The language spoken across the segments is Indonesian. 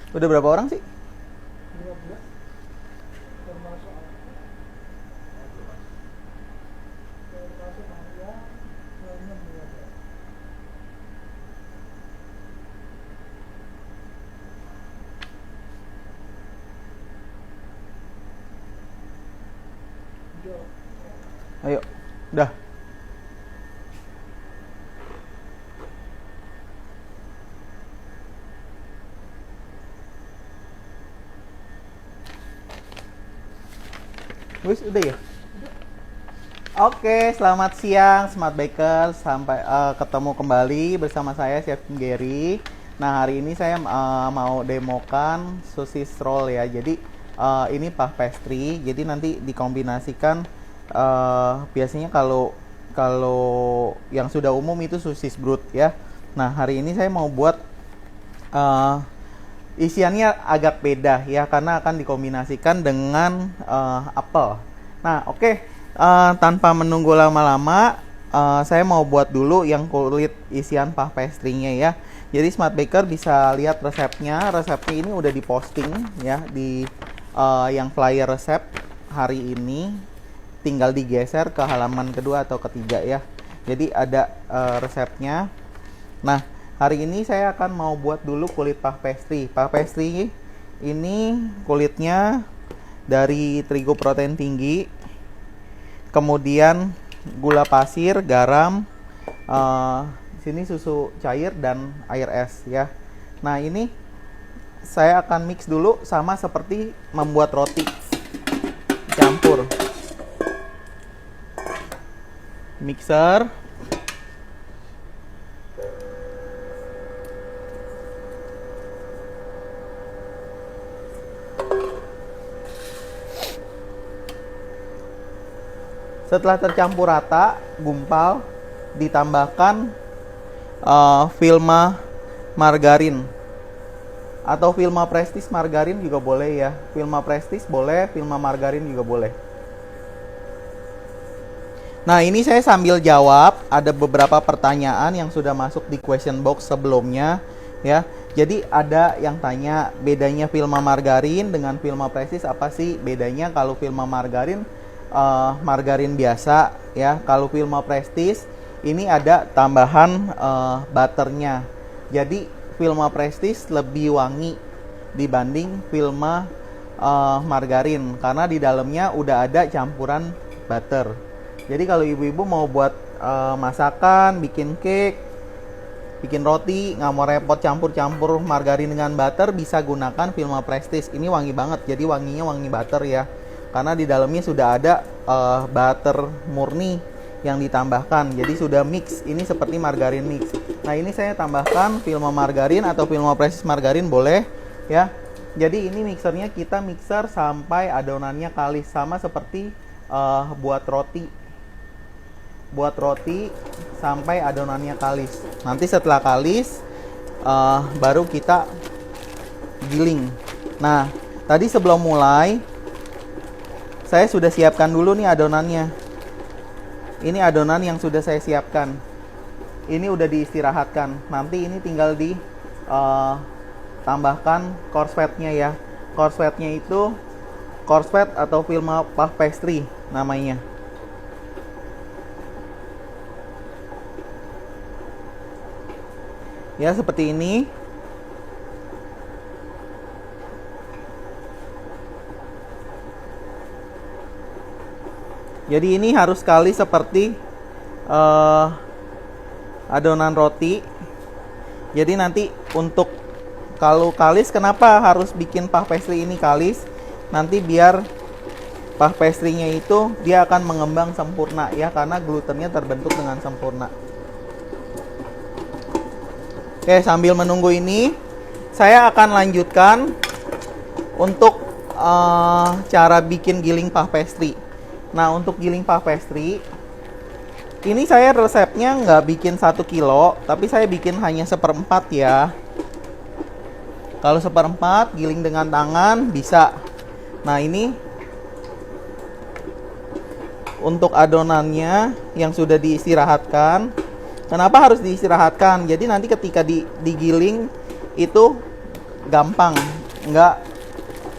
Udah berapa orang sih? 15 termasuk Maria, lainnya 15. Ayo, udah. Wis, udah ya? Oke, selamat siang Smart Baker. Sampai ketemu kembali bersama saya Chef Gary. Nah, hari ini saya mau demokan sosis roll ya. Jadi ini puff pastry. Jadi nanti dikombinasikan biasanya kalau yang sudah umum itu sosis brut ya. Nah, hari ini saya mau buat isiannya agak beda ya, karena akan dikombinasikan dengan apel. Nah, oke. Tanpa menunggu lama-lama, saya mau buat dulu yang kulit isian puff pastry-nya ya. Jadi Smart Baker bisa lihat resepnya. Resepnya ini udah diposting ya di yang flyer resep hari ini. Tinggal digeser ke halaman kedua atau ketiga ya. Jadi ada resepnya. Nah, hari ini saya akan mau buat dulu kulit puff pastry. Puff pastry ini kulitnya dari terigu protein tinggi, kemudian gula pasir, garam, sini susu cair dan air es ya. Nah, ini saya akan mix dulu sama seperti membuat roti. Campur. Mixer. Setelah tercampur rata, gumpal, ditambahkan Vilma margarin atau Vilma Prestige margarin juga boleh ya. Vilma Prestige boleh, Vilma margarin juga boleh. Nah, ini saya sambil jawab, ada beberapa pertanyaan yang sudah masuk di question box sebelumnya ya. Jadi ada yang tanya bedanya Vilma margarin dengan Vilma Prestige apa sih bedanya? Kalau Vilma margarin margarin biasa ya. Kalau Vilma Prestige ini ada tambahan butternya. Jadi Vilma Prestige lebih wangi dibanding Vilma margarin karena di dalamnya udah ada campuran butter. Jadi kalau ibu-ibu mau buat masakan, bikin cake, bikin roti, nggak mau repot campur-campur margarin dengan butter, bisa gunakan Vilma Prestige. Ini wangi banget, jadi wanginya wangi butter ya. Karena di dalamnya sudah ada butter murni yang ditambahkan, jadi sudah mix. Ini seperti margarin mix. Nah, ini saya tambahkan Vilma margarin atau Vilma Prestige margarin boleh ya. Jadi ini mixernya kita mixer sampai adonannya kalis, sama seperti buat roti sampai adonannya kalis. Nanti setelah kalis baru kita giling. Nah, tadi sebelum mulai saya sudah siapkan dulu nih adonannya. Ini adonan yang sudah saya siapkan. Ini udah diistirahatkan. Nanti ini tinggal di tambahkan course fatnya ya. Course fatnya itu course fat atau Vilma puff pastry namanya. Ya, seperti ini. Jadi ini harus sekali seperti adonan roti. Jadi nanti untuk kalau kalis, kenapa harus bikin puff pastry ini kalis? Nanti biar puff pastry-nya itu dia akan mengembang sempurna ya, karena glutennya terbentuk dengan sempurna. Oke, sambil menunggu ini saya akan lanjutkan untuk cara bikin giling puff pastry. Nah, untuk giling puff pastry ini saya resepnya nggak bikin 1 kilo, tapi saya bikin hanya 1/4 ya. Kalau 1/4 giling dengan tangan bisa. Nah, ini untuk adonannya yang sudah diistirahatkan. Kenapa harus diistirahatkan? Jadi nanti ketika digiling itu gampang, nggak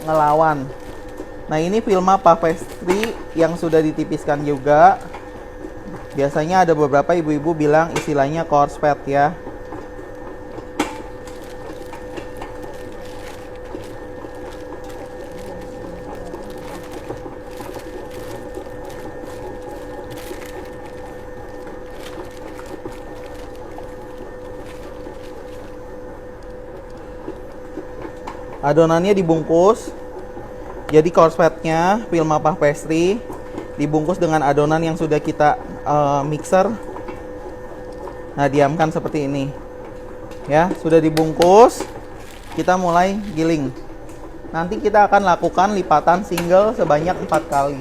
ngelawan. Nah, ini Vilma puff pastry yang sudah ditipiskan juga. Biasanya ada beberapa ibu-ibu bilang istilahnya course fat ya. Adonannya dibungkus. Jadi course fatnya Vilma puff pastry dibungkus dengan adonan yang sudah kita mixer. Nah, diamkan seperti ini. Ya, sudah dibungkus. Kita mulai giling. Nanti kita akan lakukan lipatan single sebanyak 4 kali.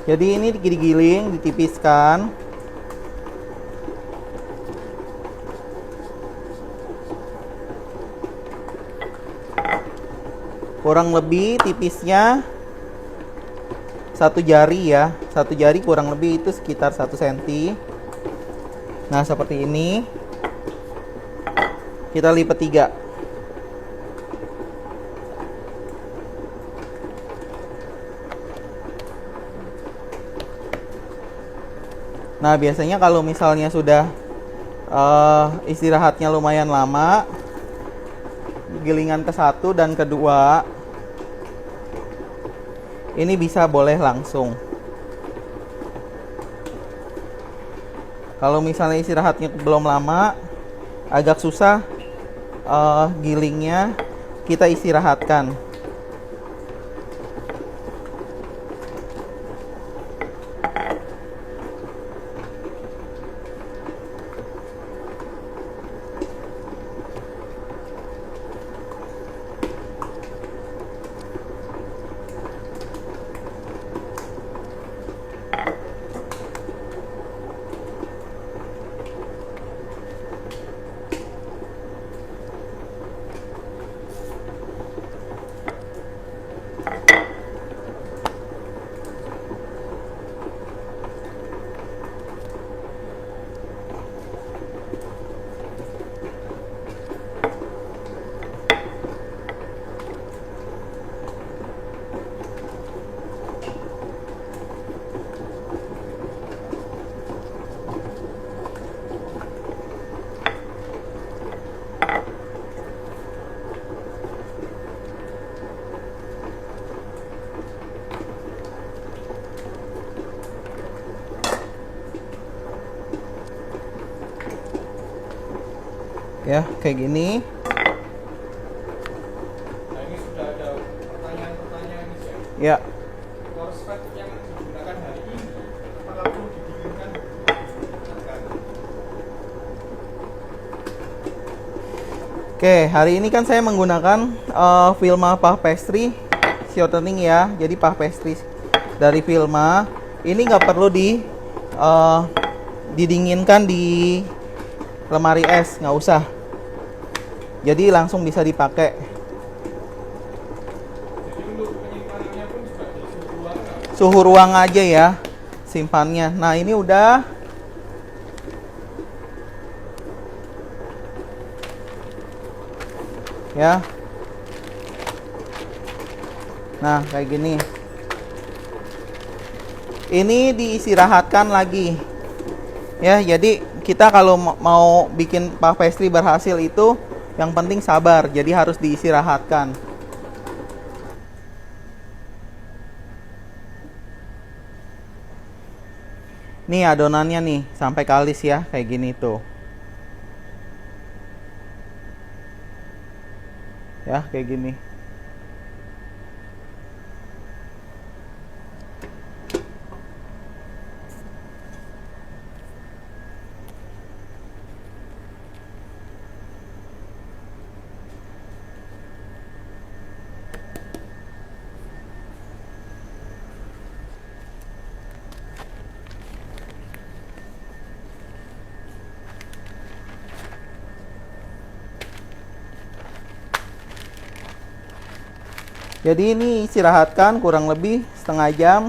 Jadi ini digiling, ditipiskan. Kurang lebih tipisnya 1 jari ya. 1 jari kurang lebih itu sekitar 1 cm. Nah, seperti ini. Kita lipat 3. Nah, biasanya kalau misalnya sudah Istirahatnya lumayan lama. Gilingan ke-1 dan kedua ini bisa boleh langsung. Kalau misalnya istirahatnya belum lama, agak susah gilingnya, kita istirahatkan. Ya, kayak gini. Nah, ini sudah ada pertanyaan-pertanyaan nih, Chef. Ya, Korslet yang digunakan hari ini, apakah perlu didinginkan? oke, hari ini kan saya menggunakan Filma puff pastry shortening ya. Jadi puff pastry dari Filma ini nggak perlu didinginkan di lemari es, nggak usah. Jadi langsung bisa dipakai. Jadi untuk penyimpanannya pun juga di suhu ruang nggak? Suhu ruang aja ya simpannya. Nah, ini udah. Ya. Nah, kayak gini. Ini diistirahatkan lagi. Ya, jadi kita kalau mau bikin puff pastry berhasil itu yang penting sabar. Jadi harus diistirahatkan. Nih adonannya nih sampai kalis ya, kayak gini tuh. Ya, kayak gini. Jadi ini istirahatkan kurang lebih setengah jam,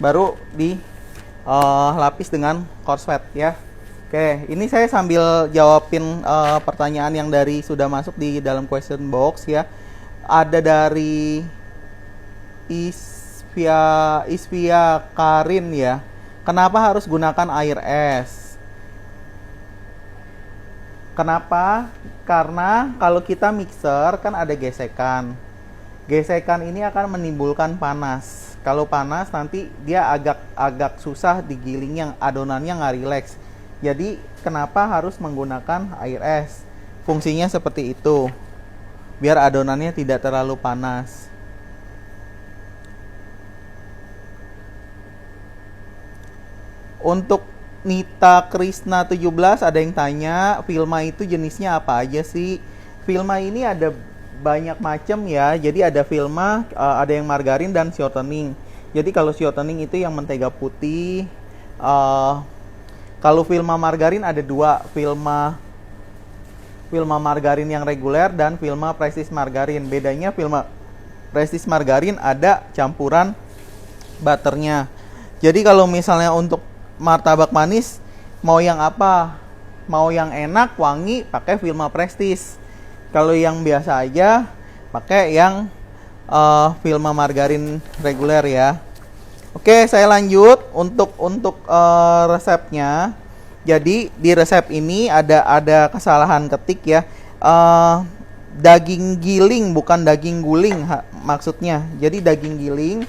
baru dilapis dengan korslet ya. Oke, ini saya sambil jawabin pertanyaan yang dari sudah masuk di dalam question box ya. Ada dari Isvia Karin ya. Kenapa harus gunakan air es? Kenapa? Karena kalau kita mixer kan ada gesekan. Gesekan ini akan menimbulkan panas. Kalau panas nanti dia agak susah digiling, yang adonannya nggak rileks. Jadi kenapa harus menggunakan air es? Fungsinya seperti itu, biar adonannya tidak terlalu panas. Untuk Nita Krisna 17 ada yang tanya, Filma itu jenisnya apa aja sih? Filma ini ada banyak macam ya. Jadi ada Filma, ada yang margarin dan shortening. Jadi kalau shortening itu yang mentega putih. Kalau Filma margarin ada dua, Filma margarin yang reguler dan Filma prestige margarin. Bedanya Filma prestige margarin ada campuran butternya. Jadi kalau misalnya untuk martabak manis mau yang apa? Mau yang enak, wangi, pakai Filma prestige. Kalau yang biasa aja pakai yang Filma margarin reguler ya. Oke, saya lanjut untuk resepnya. Jadi di resep ini ada kesalahan ketik ya. Daging giling bukan daging guling maksudnya. Jadi daging giling,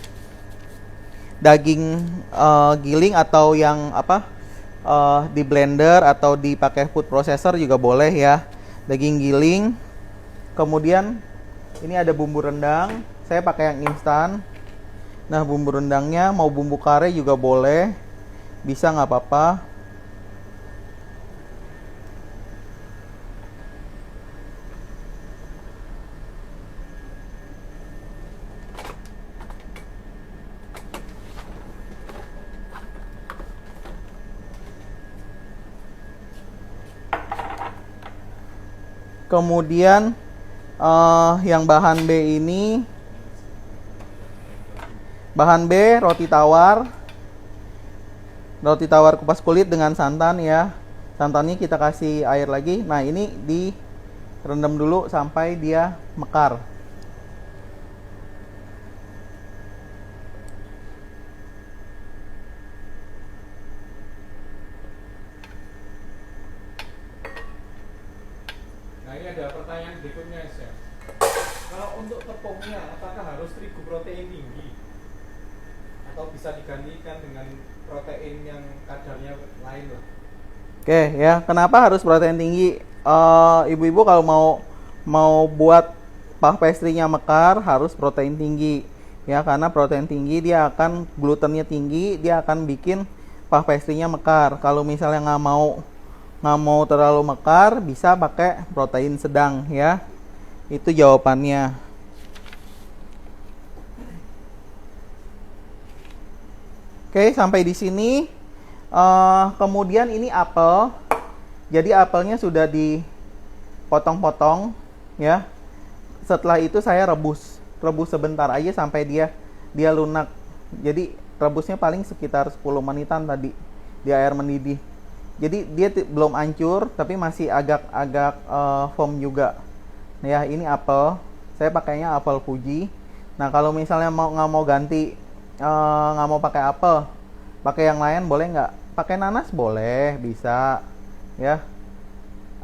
giling atau yang apa, di blender atau dipakai food processor juga boleh ya. Daging giling. Kemudian ini ada bumbu rendang. Saya pakai yang instan. Nah, bumbu rendangnya mau bumbu kare juga boleh, bisa nggak apa-apa. Kemudian yang bahan B ini, bahan B roti tawar kupas kulit dengan santan ya. Santannya kita kasih air lagi. Nah, ini direndam dulu sampai dia mekar. Nah, ini ada pertanyaan berikutnya, Chef. Kalau untuk tepungnya, apakah harus terigu protein tinggi? Atau bisa digantikan dengan protein yang kadarnya lain lah? Oke ya, kenapa harus protein tinggi? Ibu-ibu kalau mau buat puff pastry-nya mekar harus protein tinggi ya, karena protein tinggi dia akan glutennya tinggi, dia akan bikin puff pastry-nya mekar. Kalau misalnya nggak mau terlalu mekar, bisa pakai protein sedang ya. Itu jawabannya. Oke, sampai di sini. Kemudian ini apel. Jadi apelnya sudah dipotong-potong ya. Setelah itu saya rebus sebentar aja sampai dia lunak. Jadi rebusnya paling sekitar 10 menitan tadi di air mendidih. Jadi dia belum hancur tapi masih agak foam juga. Ya, ini apel. Saya pakainya apel Fuji. Nah, kalau misalnya nggak mau ganti, nggak mau pakai apel, pakai yang lain boleh nggak? Pakai nanas boleh, bisa ya.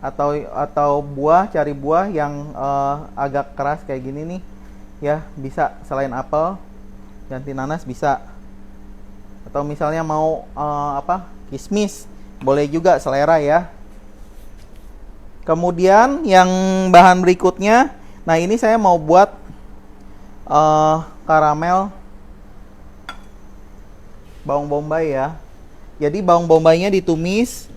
Atau buah, cari buah yang agak keras kayak gini nih ya, bisa. Selain apel, ganti nanas bisa. Atau misalnya mau kismis, boleh juga, selera ya. Kemudian yang bahan berikutnya, nah ini saya mau buat karamel bawang bombay ya. Jadi bawang bombaynya ditumis.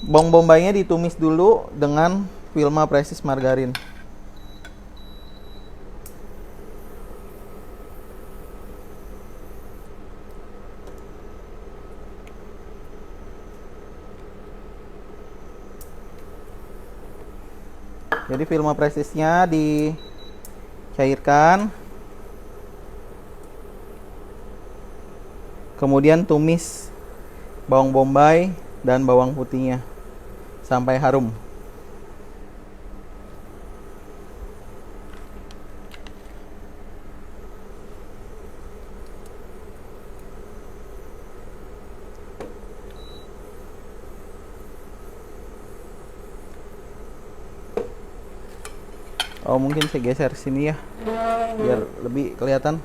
Bawang bombaynya ditumis dulu dengan Wilma Precious margarin. Jadi Wilma Preciousnya dicairkan. Kemudian tumis bawang bombay dan bawang putihnya sampai harum. Oh, mungkin saya geser sini ya, biar lebih kelihatan.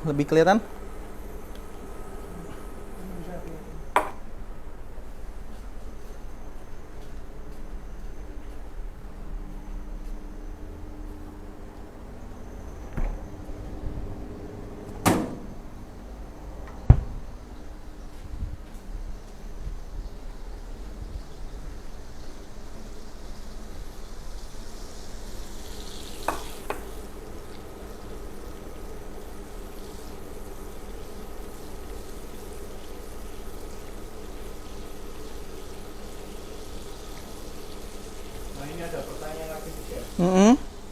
Nah, ini ada pertanyaan lagi nih, Chef.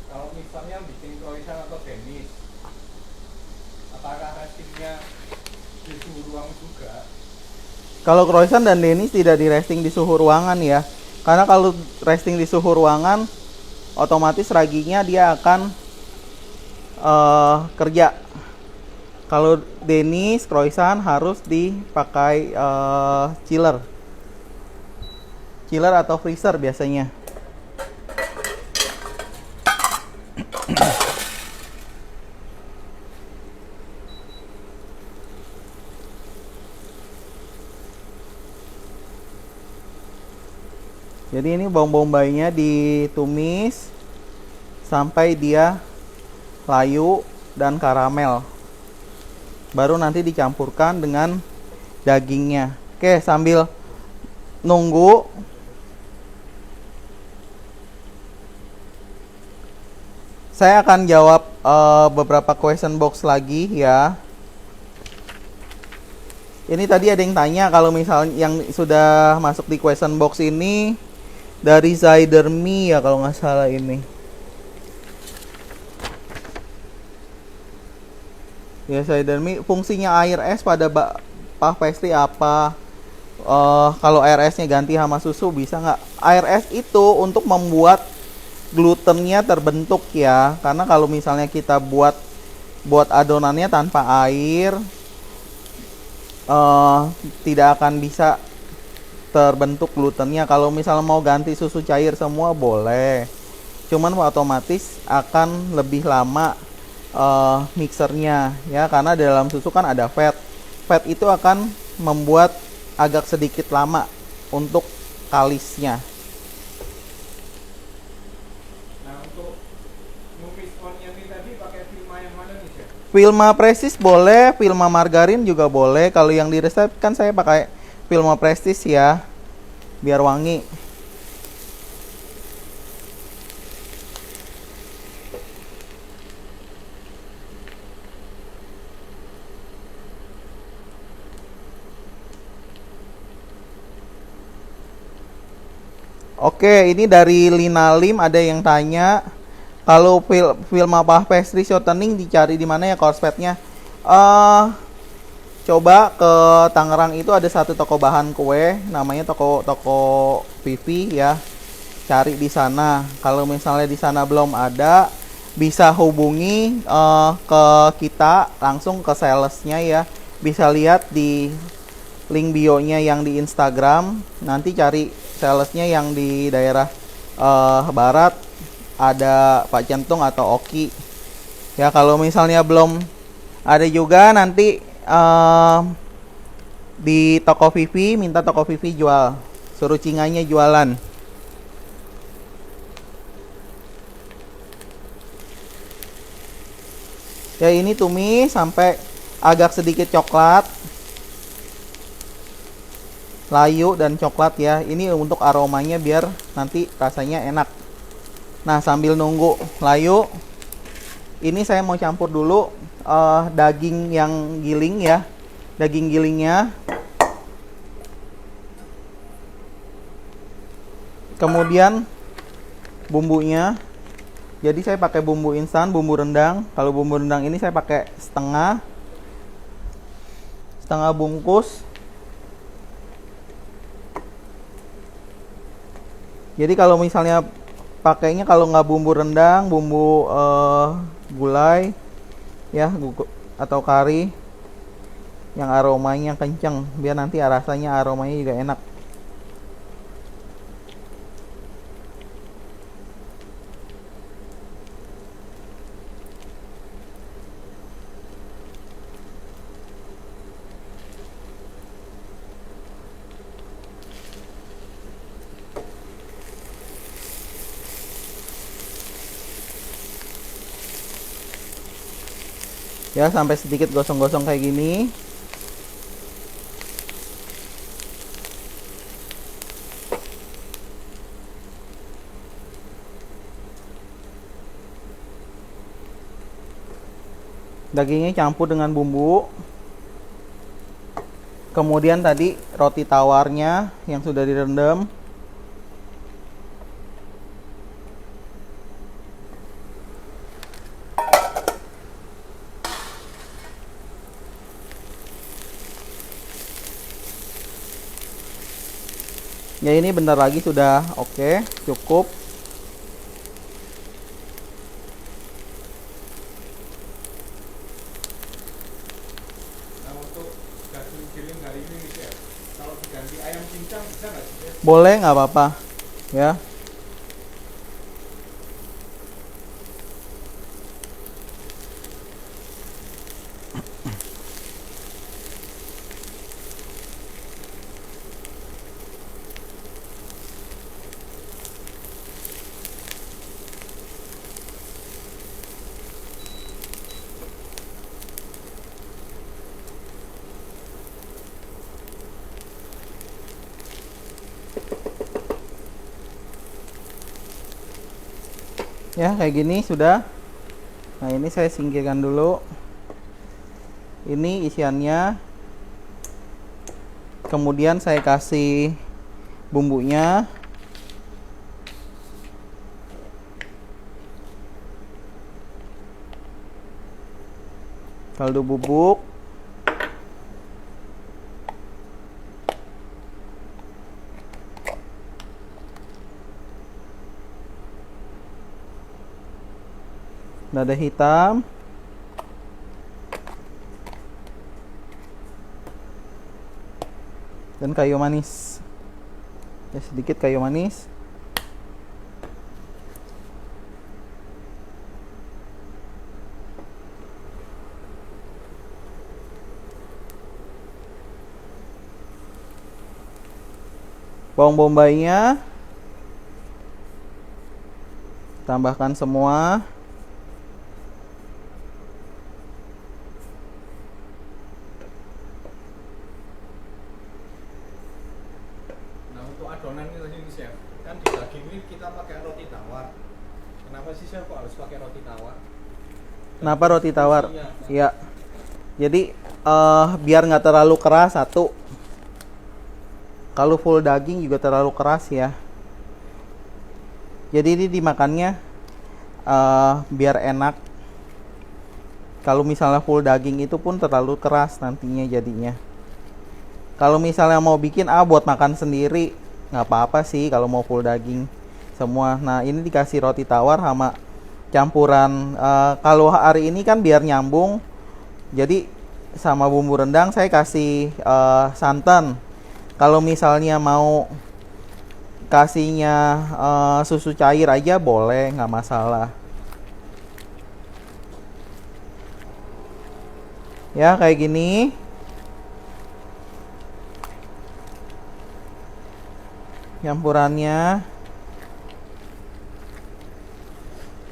Kalau misalnya bikin croissant atau denis, apakah restingnya di suhu ruang juga? Kalau croissant dan denis tidak di resting di suhu ruangan ya, karena kalau resting di suhu ruangan otomatis raginya dia akan kerja. Kalau denis, croissant harus dipakai chiller chiller atau freezer biasanya. Jadi ini bawang bombaynya ditumis sampai dia layu dan karamel. Baru nanti dicampurkan dengan dagingnya. Oke, sambil nunggu saya akan jawab beberapa question box lagi ya. Ini tadi ada yang tanya kalau misalnya yang sudah masuk di question box ini dari Zaidermi ya kalau nggak salah ini. Ya Zaidermi, fungsinya air es pada puff pastry apa? Kalau air esnya ganti sama susu bisa nggak? Air es itu untuk membuat glutennya terbentuk ya. Karena kalau misalnya kita buat adonannya tanpa air, tidak akan bisa terbentuk glutennya. Kalau misalnya mau ganti susu cair semua boleh, cuman otomatis akan lebih lama mixernya ya, karena di dalam susu kan ada fat itu akan membuat agak sedikit lama untuk kalisnya. Nah, untuk numis onion ini tadi pakai Vilma yang mana nih, Chef? Vilma Prestige boleh, Vilma margarin juga boleh. Kalau yang di resep kan saya pakai Vilma Prestige ya, biar wangi. Oke, ini dari Lina Lim ada yang tanya kalau Vilma puff pastry shortening dicari di mana ya korspetnya? Coba ke Tangerang itu ada satu toko bahan kue, namanya toko Vivi ya. Cari di sana. Kalau misalnya di sana belum ada, bisa hubungi ke kita langsung ke salesnya ya. Bisa lihat di link bio-nya yang di Instagram. Nanti cari salesnya yang di daerah barat, ada Pak Centung atau Oki. Ya kalau misalnya belum ada juga nanti di toko Vivi, minta toko Vivi jual, suruh cinganya jualan. Ya ini tumis sampai agak sedikit coklat, layu dan coklat ya. Ini untuk aromanya biar nanti rasanya enak. Nah sambil nunggu layu, ini saya mau campur dulu daging yang giling ya, daging gilingnya. Kemudian bumbunya. Jadi saya pakai bumbu instan, bumbu rendang. Kalau bumbu rendang ini saya pakai setengah bungkus. Jadi kalau misalnya pakainya kalau nggak bumbu rendang, bumbu gulai ya atau kari yang aromanya kenceng, biar nanti rasanya aromanya juga enak. Ya sampai sedikit gosong-gosong kayak gini. Dagingnya campur dengan bumbu. Kemudian tadi roti tawarnya yang sudah direndam. Ya ini bentar lagi sudah oke, cukup. Nah, untuk daging giling hari ini nih, Chef, kalau diganti ayam cincang bisa nggak sih, Chef? boleh nggak apa-apa ya. Ya kayak gini sudah. Nah ini saya singkirkan dulu. Ini isiannya. Kemudian saya kasih bumbunya. Kaldu bubuk. Lada hitam. Dan kayu manis. Ya, sedikit kayu manis. Bawang bombaynya tambahkan semua. Nah untuk adonan ini tadi chef, kan di daging ini kita pakai roti tawar. Kenapa sih chef kok harus pakai roti tawar? Kenapa roti tawar? Fungsinya. Ya. Jadi biar nggak terlalu keras satu. Kalau full daging juga terlalu keras ya. Jadi ini dimakannya biar enak. Kalau misalnya full daging itu pun terlalu keras nantinya jadinya. Kalau misalnya mau bikin buat makan sendiri nggak apa-apa sih kalau mau full daging semua. Nah ini dikasih roti tawar sama campuran. Kalau hari ini kan biar nyambung. Jadi sama bumbu rendang saya kasih santan. Kalau misalnya mau kasihnya susu cair aja boleh, nggak masalah. Ya kayak gini. Campurannya.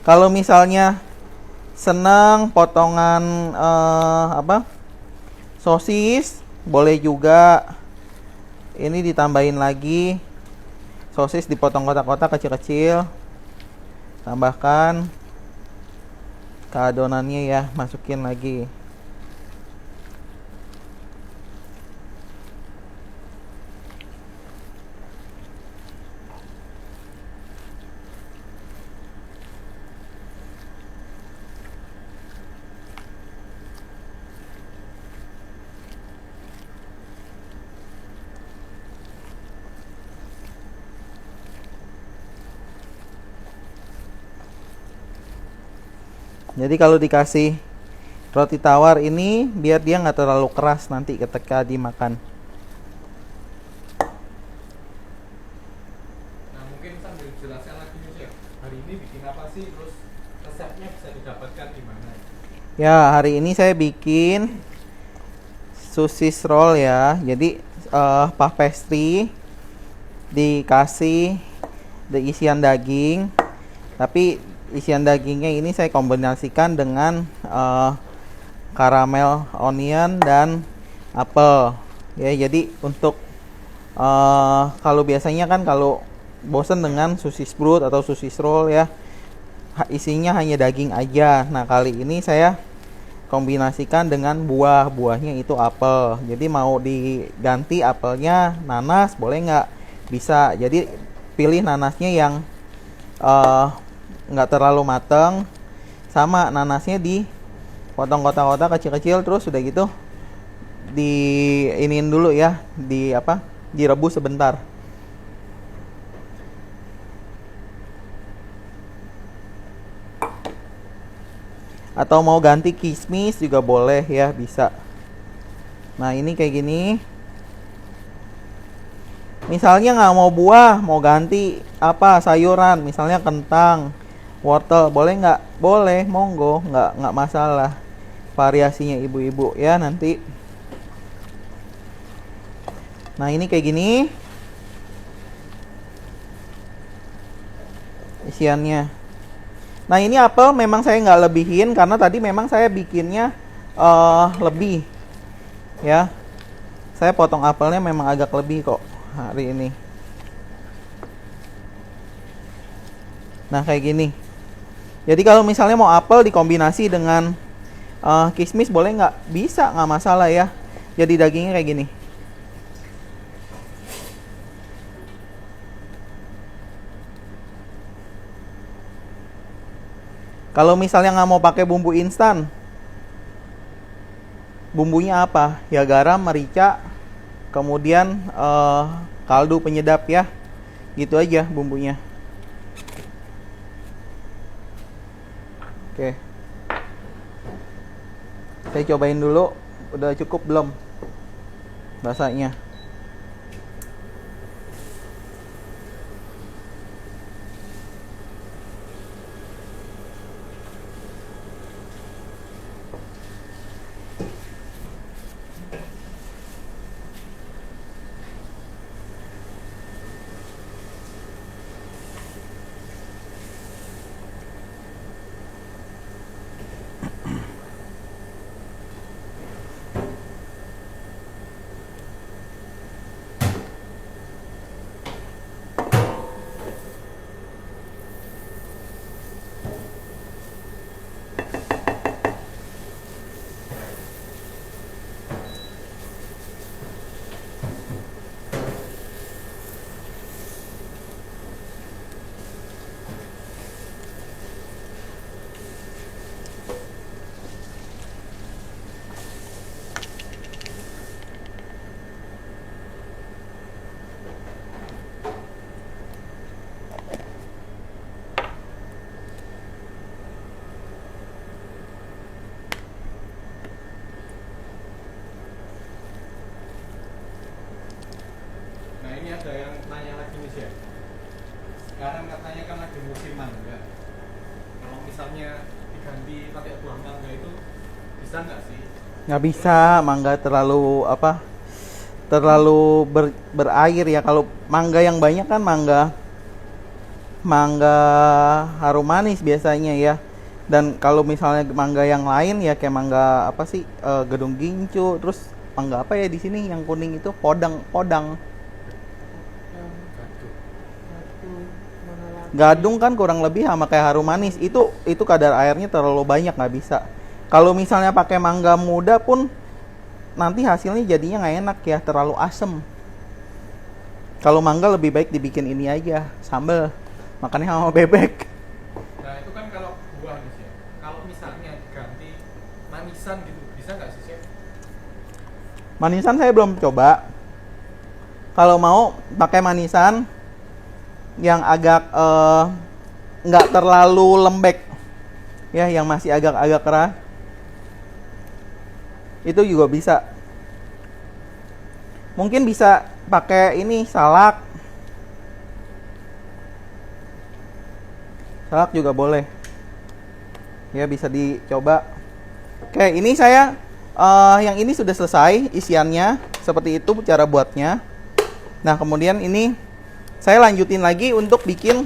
Kalau misalnya senang potongan sosis, boleh juga. Ini ditambahin lagi. Sosis dipotong kotak-kotak kecil-kecil. Tambahkan ke adonannya ya, masukin lagi. Jadi kalau dikasih roti tawar ini biar dia nggak terlalu keras nanti ketika dimakan. Nah mungkin sambil jelaskan lagi nih chef, hari ini bikin apa sih, terus resepnya bisa didapatkan di mana? Ya hari ini saya bikin sosis roll ya. Jadi puff pastry dikasih isian daging, tapi isian dagingnya ini saya kombinasikan dengan karamel onion dan apel ya. Jadi untuk kalau biasanya kan kalau bosen dengan sosis brut atau sosis roll ya, isinya hanya daging aja. Nah kali ini saya kombinasikan dengan buahnya itu apel. Jadi mau diganti apelnya nanas boleh nggak? Bisa. Jadi pilih nanasnya yang nggak terlalu mateng, sama nanasnya dipotong kotak-kotak kecil-kecil, terus udah gitu diinin dulu ya, direbus sebentar. Atau mau ganti kismis juga boleh ya, bisa. Nah ini kayak gini. Misalnya nggak mau buah, mau ganti apa sayuran, misalnya kentang, wortel, boleh nggak? Boleh, monggo, nggak masalah. Variasinya ibu-ibu ya nanti. Nah ini kayak gini isiannya. Nah ini apel memang saya nggak lebihin karena tadi memang saya bikinnya lebih ya. Saya potong apelnya memang agak lebih kok hari ini. Nah kayak gini. Jadi kalau misalnya mau apel dikombinasi dengan kismis boleh nggak? Bisa, nggak masalah ya. Jadi dagingnya kayak gini. Kalau misalnya nggak mau pakai bumbu instan, bumbunya apa? Ya garam, merica, kemudian kaldu penyedap ya. Gitu aja bumbunya. Oke. Saya cobain dulu, udah cukup belum rasanya? Nah ini ada yang nanya lagi nih Chef. Sekarang katanya kan lagi musim mangga. Kalau misalnya diganti pakai buah mangga itu bisa nggak sih? Nggak bisa, mangga terlalu apa? Terlalu berair ya. Kalau mangga yang banyak kan mangga harum manis biasanya ya. Dan kalau misalnya mangga yang lain ya kayak mangga apa sih? Gedung gincu, terus mangga apa ya di sini yang kuning itu podang. Yang satu mana lagi? Gadung kan kurang lebih sama kayak harum manis. Itu kadar airnya terlalu banyak, nggak bisa. Kalau misalnya pakai mangga muda pun nanti hasilnya jadinya nggak enak ya, terlalu asem. Kalau mangga lebih baik dibikin ini aja, sambal. Makannya sama bebek. Nah itu kan kalau buah nih Chef. Kalau misalnya diganti manisan gitu bisa nggak sih Chef? Manisan saya belum coba. Kalau mau pakai manisan yang agak nggak terlalu lembek ya, yang masih agak-agak keras, itu juga bisa. Mungkin bisa pakai ini salak juga boleh ya, bisa dicoba. Oke, ini saya yang ini sudah selesai isiannya, seperti itu cara buatnya. Nah kemudian ini saya lanjutin lagi untuk bikin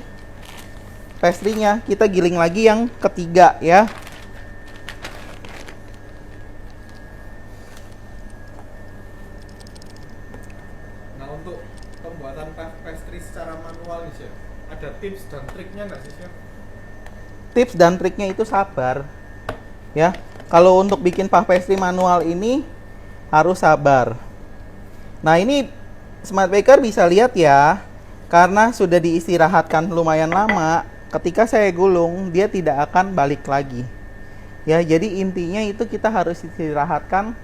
pastry-nya. Kita giling lagi yang ketiga ya. Nah untuk pembuatan pastry secara manual nih Chef, ada tips dan triknya nggak sih Chef? Tips dan triknya itu sabar ya. Kalau untuk bikin puff pastry manual ini harus sabar. Nah ini Smart Baker bisa lihat ya, karena sudah diistirahatkan lumayan lama. Ketika saya gulung dia tidak akan balik lagi ya. Jadi intinya itu kita harus istirahatkan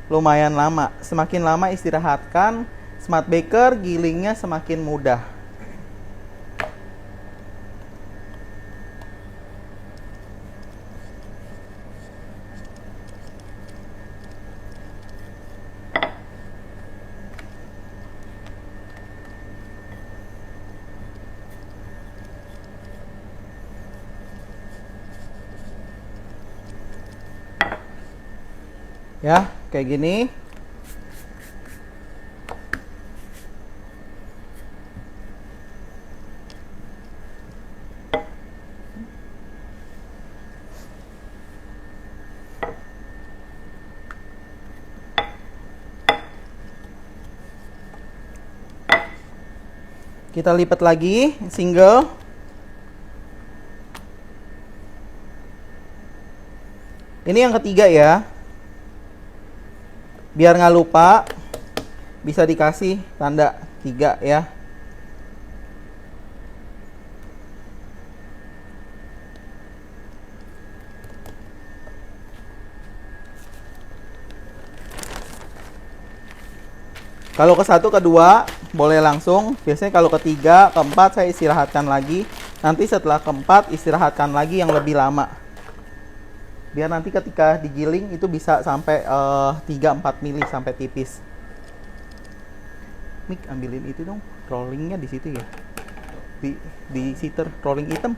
lumayan lama. Semakin lama istirahatkan, Smart Baker gilingnya semakin mudah. Ya, kayak gini. Kita lipat lagi, single. Ini yang ketiga ya. Biar nggak lupa, bisa dikasih tanda 3 ya. Kalau ke 1, ke 2 boleh langsung. Biasanya kalau ketiga, keempat saya istirahatkan lagi. Nanti setelah keempat istirahatkan lagi yang lebih lama. Biar nanti ketika digiling itu bisa sampai 3-4 mili sampai tipis. Mik, ambilin itu dong, rollingnya di situ ya. Di sitter rolling hitam.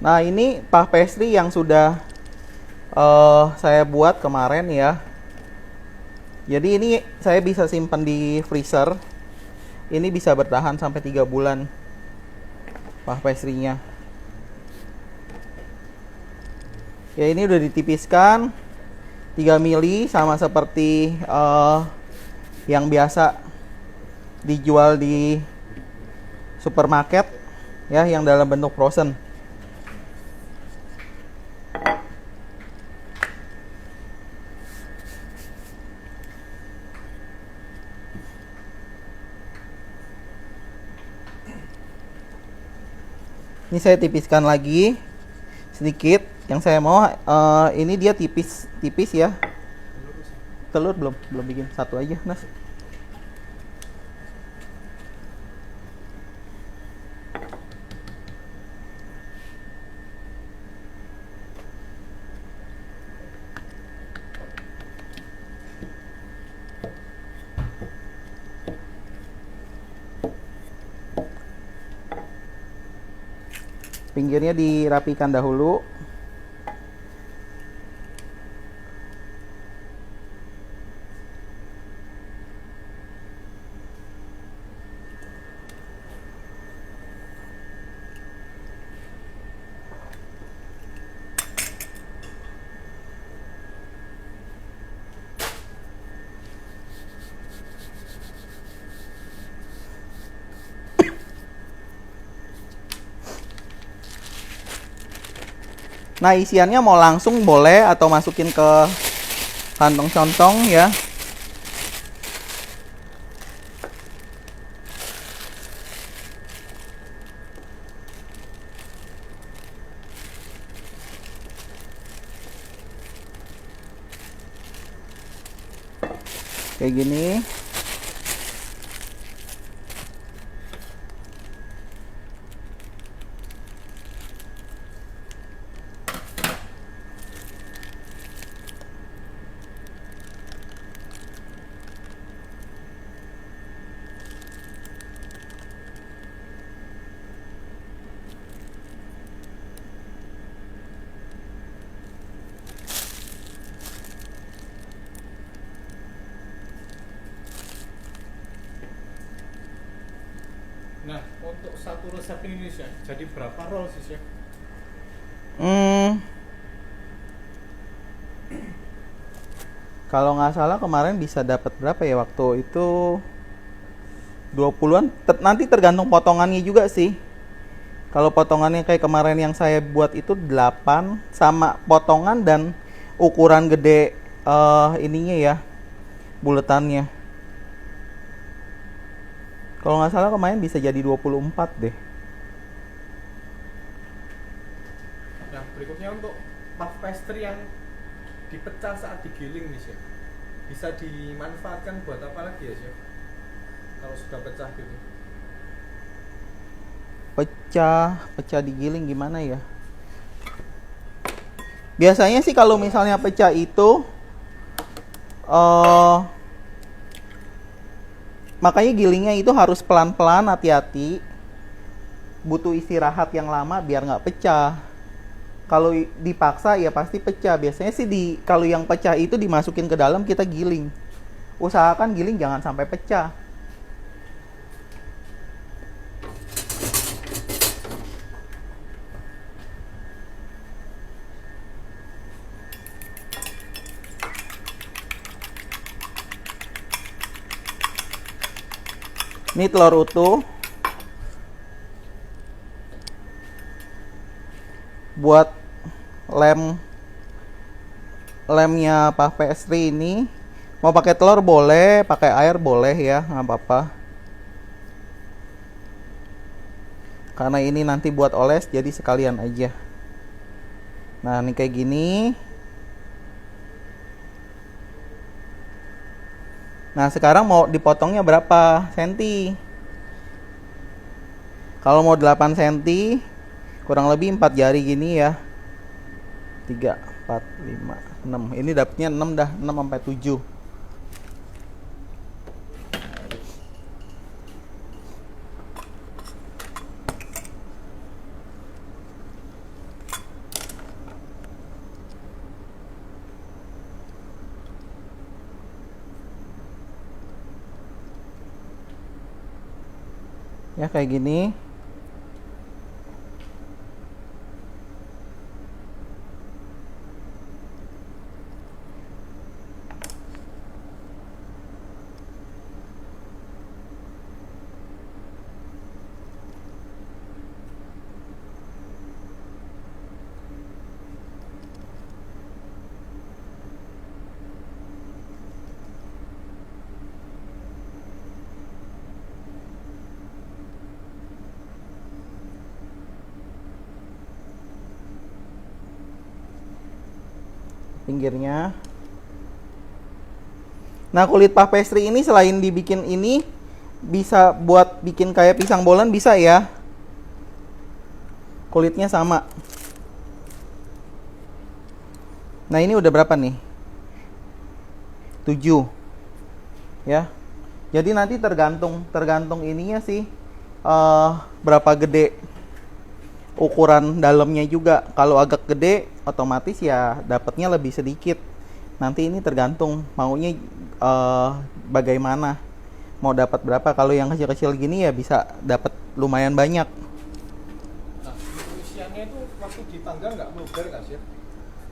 Nah, ini puff pastry yang sudah saya buat kemarin ya. Jadi ini saya bisa simpan di freezer. Ini bisa bertahan sampai 3 bulan puff pastry-nya. Ya, ini udah ditipiskan 3 mili sama seperti yang biasa dijual di supermarket ya, yang dalam bentuk frozen. Ini saya tipiskan lagi sedikit. Yang saya mau ini dia tipis ya. Telur belum bikin, 1 aja Nas. Pinggirnya dirapikan dahulu. Nah, isiannya mau langsung boleh atau masukin ke kantong contong ya. Kayak gini. Nah, untuk satu resep ini Chef, jadi berapa roll sih Chef? Kalau nggak salah kemarin bisa dapat berapa ya waktu itu, 20-an. Nanti tergantung potongannya juga sih. Kalau potongannya kayak kemarin yang saya buat itu 8 sama potongan dan ukuran gede ininya ya, buletannya. Kalau nggak salah kemarin bisa jadi 24 deh. Nah, berikutnya untuk puff pastry yang dipecah saat digiling nih Chef, bisa dimanfaatkan buat apa lagi ya Chef? Kalau sudah pecah gitu. Pecah digiling gimana ya? Biasanya sih kalau misalnya pecah itu makanya gilingnya itu harus pelan-pelan, hati-hati. Butuh istirahat yang lama biar nggak pecah. Kalau dipaksa ya pasti pecah. Biasanya sih kalau yang pecah itu dimasukin ke dalam, kita giling. Usahakan giling jangan sampai pecah. Ini telur utuh. Buat lemnya puff pastry ini, mau pakai telur boleh, pakai air boleh ya, nggak apa-apa. Karena ini nanti buat oles, jadi sekalian aja. Nah, ini kayak gini. Nah, sekarang mau dipotongnya berapa senti? Kalau mau 8 senti, kurang lebih 4 jari gini ya. 3, 4, 5, 6. Ini dapatnya 6 dah, 6 sampai 7. Ya kayak gini. Pinggirnya. Nah, kulit puff pastry ini selain dibikin ini, bisa buat bikin kayak pisang bolen bisa ya. Kulitnya sama. Nah, ini udah berapa nih? 7. Ya. Jadi nanti tergantung ininya sih, berapa gede ukuran dalamnya juga. Kalau agak gede, otomatis ya dapatnya lebih sedikit. Nanti ini tergantung maunya bagaimana, mau dapat berapa. Kalau yang kecil-kecil gini ya bisa dapat lumayan banyak. Nah, isiannya itu waktu dipanggang nggak meluber nggak sih?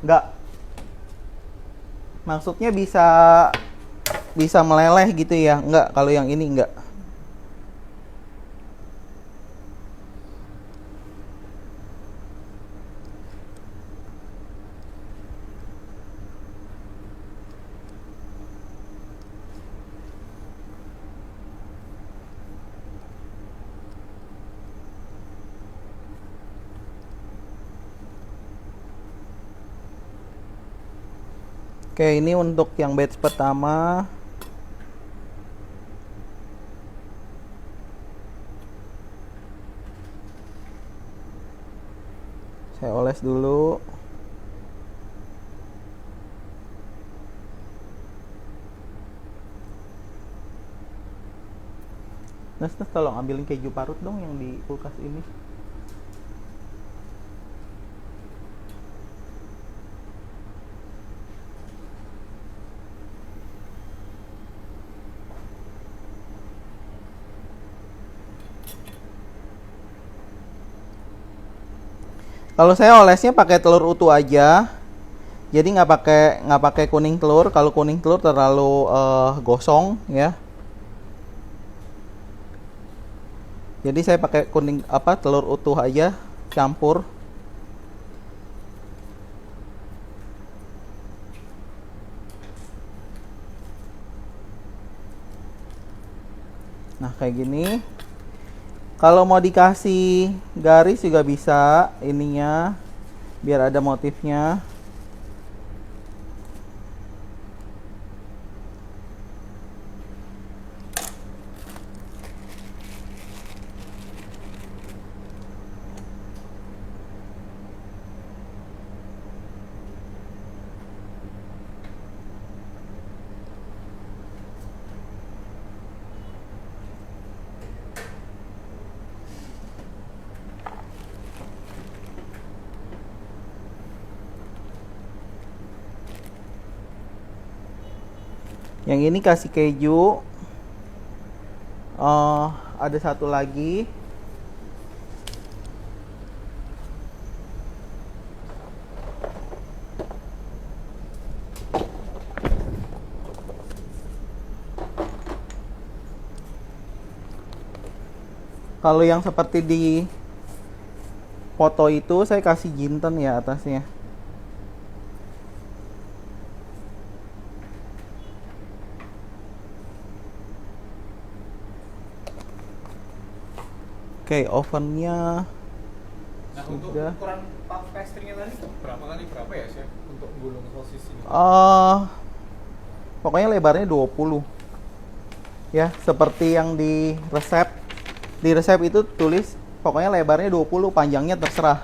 Nggak. Maksudnya bisa meleleh gitu ya? Nggak, kalau yang ini nggak. Oke, ini untuk yang batch pertama. Saya oles dulu. Nes, tolong ambilin keju parut dong yang di kulkas ini. Kalau saya olesnya pakai telur utuh aja, jadi nggak pakai kuning telur. Kalau kuning telur terlalu gosong ya. Jadi saya pakai telur utuh aja, campur. Nah kayak gini. Kalau mau dikasih garis juga bisa ininya, biar ada motifnya. Yang ini kasih keju. Ada satu lagi. Kalau yang seperti di foto itu saya kasih jinten ya atasnya. Oke, ovennya Nah, untuk sudah. ukuran puff pastry-nya tadi berapa kali berapa ya, Chef? Untuk gulung sosis ini. Pokoknya lebarnya 20. Ya, seperti yang di resep. Di resep itu tulis pokoknya lebarnya 20, panjangnya terserah.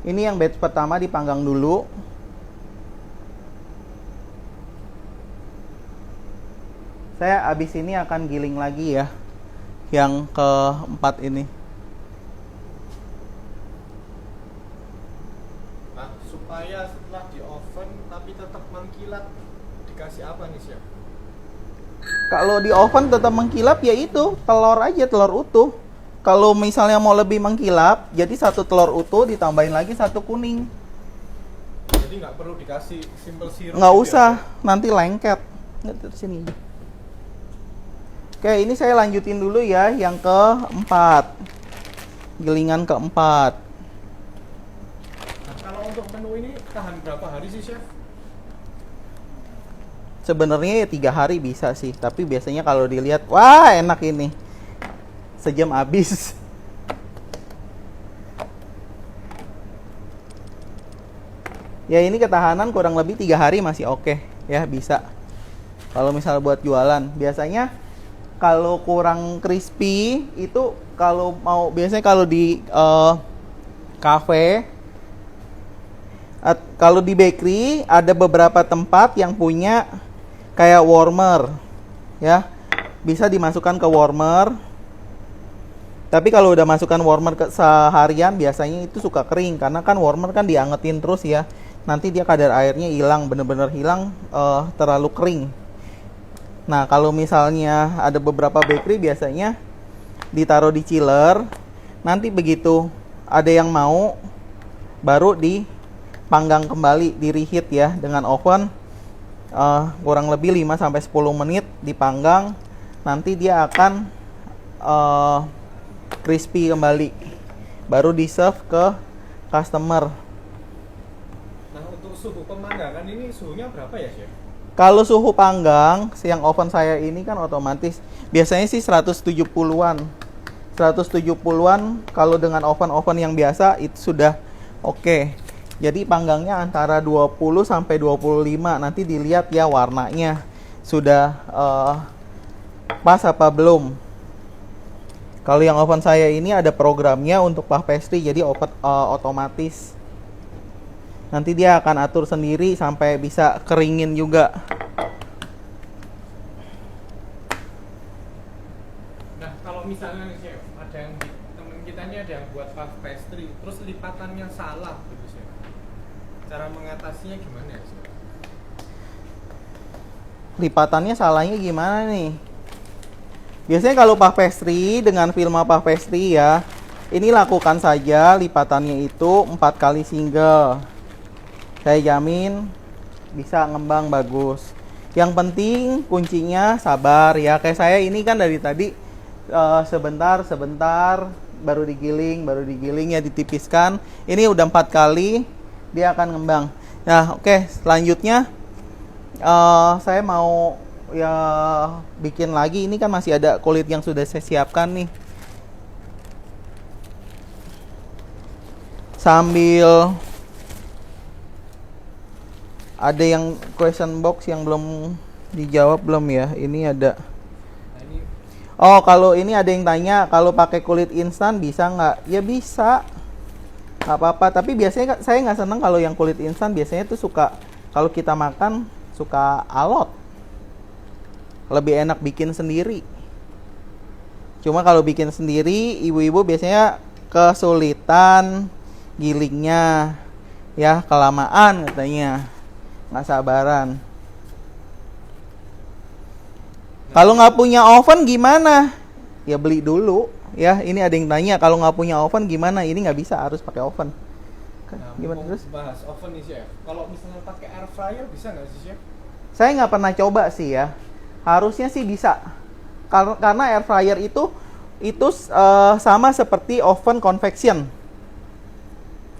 Ini yang batch pertama dipanggang dulu. Saya abis ini akan giling lagi ya, yang keempat ini. Nah, supaya setelah di oven tapi tetap mengkilat, dikasih apa nih, Chef? Kalau di oven tetap mengkilap ya itu telur aja, telur utuh. Kalau misalnya mau lebih mengkilap, jadi satu telur utuh ditambahin lagi satu kuning. Jadi nggak perlu dikasih simple syrup. Nggak gitu usah, ya, Chef? nanti lengket. Nggak, terus sini. Oke, ini saya lanjutin dulu ya, yang keempat. Gilingan keempat. Nah, kalau untuk menu ini tahan berapa hari sih, Chef? Sebenarnya ya 3 hari bisa sih, tapi biasanya kalau dilihat, wah enak ini. Sejam habis. Ya ini ketahanan kurang lebih 3 hari masih oke ya, bisa. Kalau misal buat jualan, biasanya kalau kurang crispy itu kalau mau, biasanya kalau di cafe, kalau di bakery ada beberapa tempat yang punya kayak warmer ya, bisa dimasukkan ke warmer. Tapi kalau udah masukkan warmer ke seharian, biasanya itu suka kering karena kan warmer kan diangetin terus ya. Nanti dia kadar airnya hilang, bener-bener hilang, terlalu kering. Nah, kalau misalnya ada beberapa bakery biasanya ditaruh di chiller. Nanti begitu ada yang mau, baru dipanggang kembali, di reheat ya dengan oven kurang lebih 5-10 menit dipanggang. Nanti dia akan crispy kembali, baru di serve ke customer. Nah, untuk suhu pemanggangan ini suhunya berapa ya, Chef? Kalau suhu panggang, yang oven saya ini kan otomatis biasanya sih 170-an. 170-an kalau dengan oven-oven yang biasa itu sudah oke. Jadi panggangnya antara 20 sampai 25. Nanti dilihat ya warnanya sudah pas apa belum. Kalau yang oven saya ini ada programnya untuk puff pastry, jadi otomatis. Nanti dia akan atur sendiri sampai bisa keringin juga. Nah, kalau misalnya nih, Chef, ada yang temen kita ini ada yang buat puff pastry, terus lipatannya salah gitu, Chef. Cara mengatasinya gimana ya, Chef? Lipatannya salahnya gimana nih? Biasanya kalau puff pastry dengan film puff pastry ya, ini lakukan saja lipatannya itu 4 kali single. Saya jamin bisa ngembang bagus. Yang penting kuncinya sabar ya. Kayak saya ini kan dari tadi sebentar baru digiling ya, ditipiskan. Ini udah 4 kali dia akan ngembang. Nah, oke, selanjutnya saya mau ya bikin lagi. Ini kan masih ada kulit yang sudah saya siapkan nih. Sambil ada yang question box yang belum dijawab belum ya? Ini ada. Nah, ini Oh, kalau ini ada yang tanya kalau pakai kulit instan bisa nggak? Ya bisa. nggak apa-apa. Tapi biasanya saya nggak seneng kalau yang kulit instan, biasanya tuh suka kalau kita makan suka alot. Lebih enak bikin sendiri. Cuma kalau bikin sendiri, ibu-ibu biasanya kesulitan gilingnya, ya kelamaan katanya, nggak sabaran. Kalau nggak punya oven gimana? Ya beli dulu. Ya, ini ada yang tanya kalau nggak punya oven gimana? Ini nggak bisa, harus pakai oven. Nah, Gimana terus? bahas oven nih chef. Kalau misalnya pakai air fryer bisa nggak sih chef? Saya nggak pernah coba sih ya. Harusnya sih bisa. Karena air fryer itu sama seperti oven convection.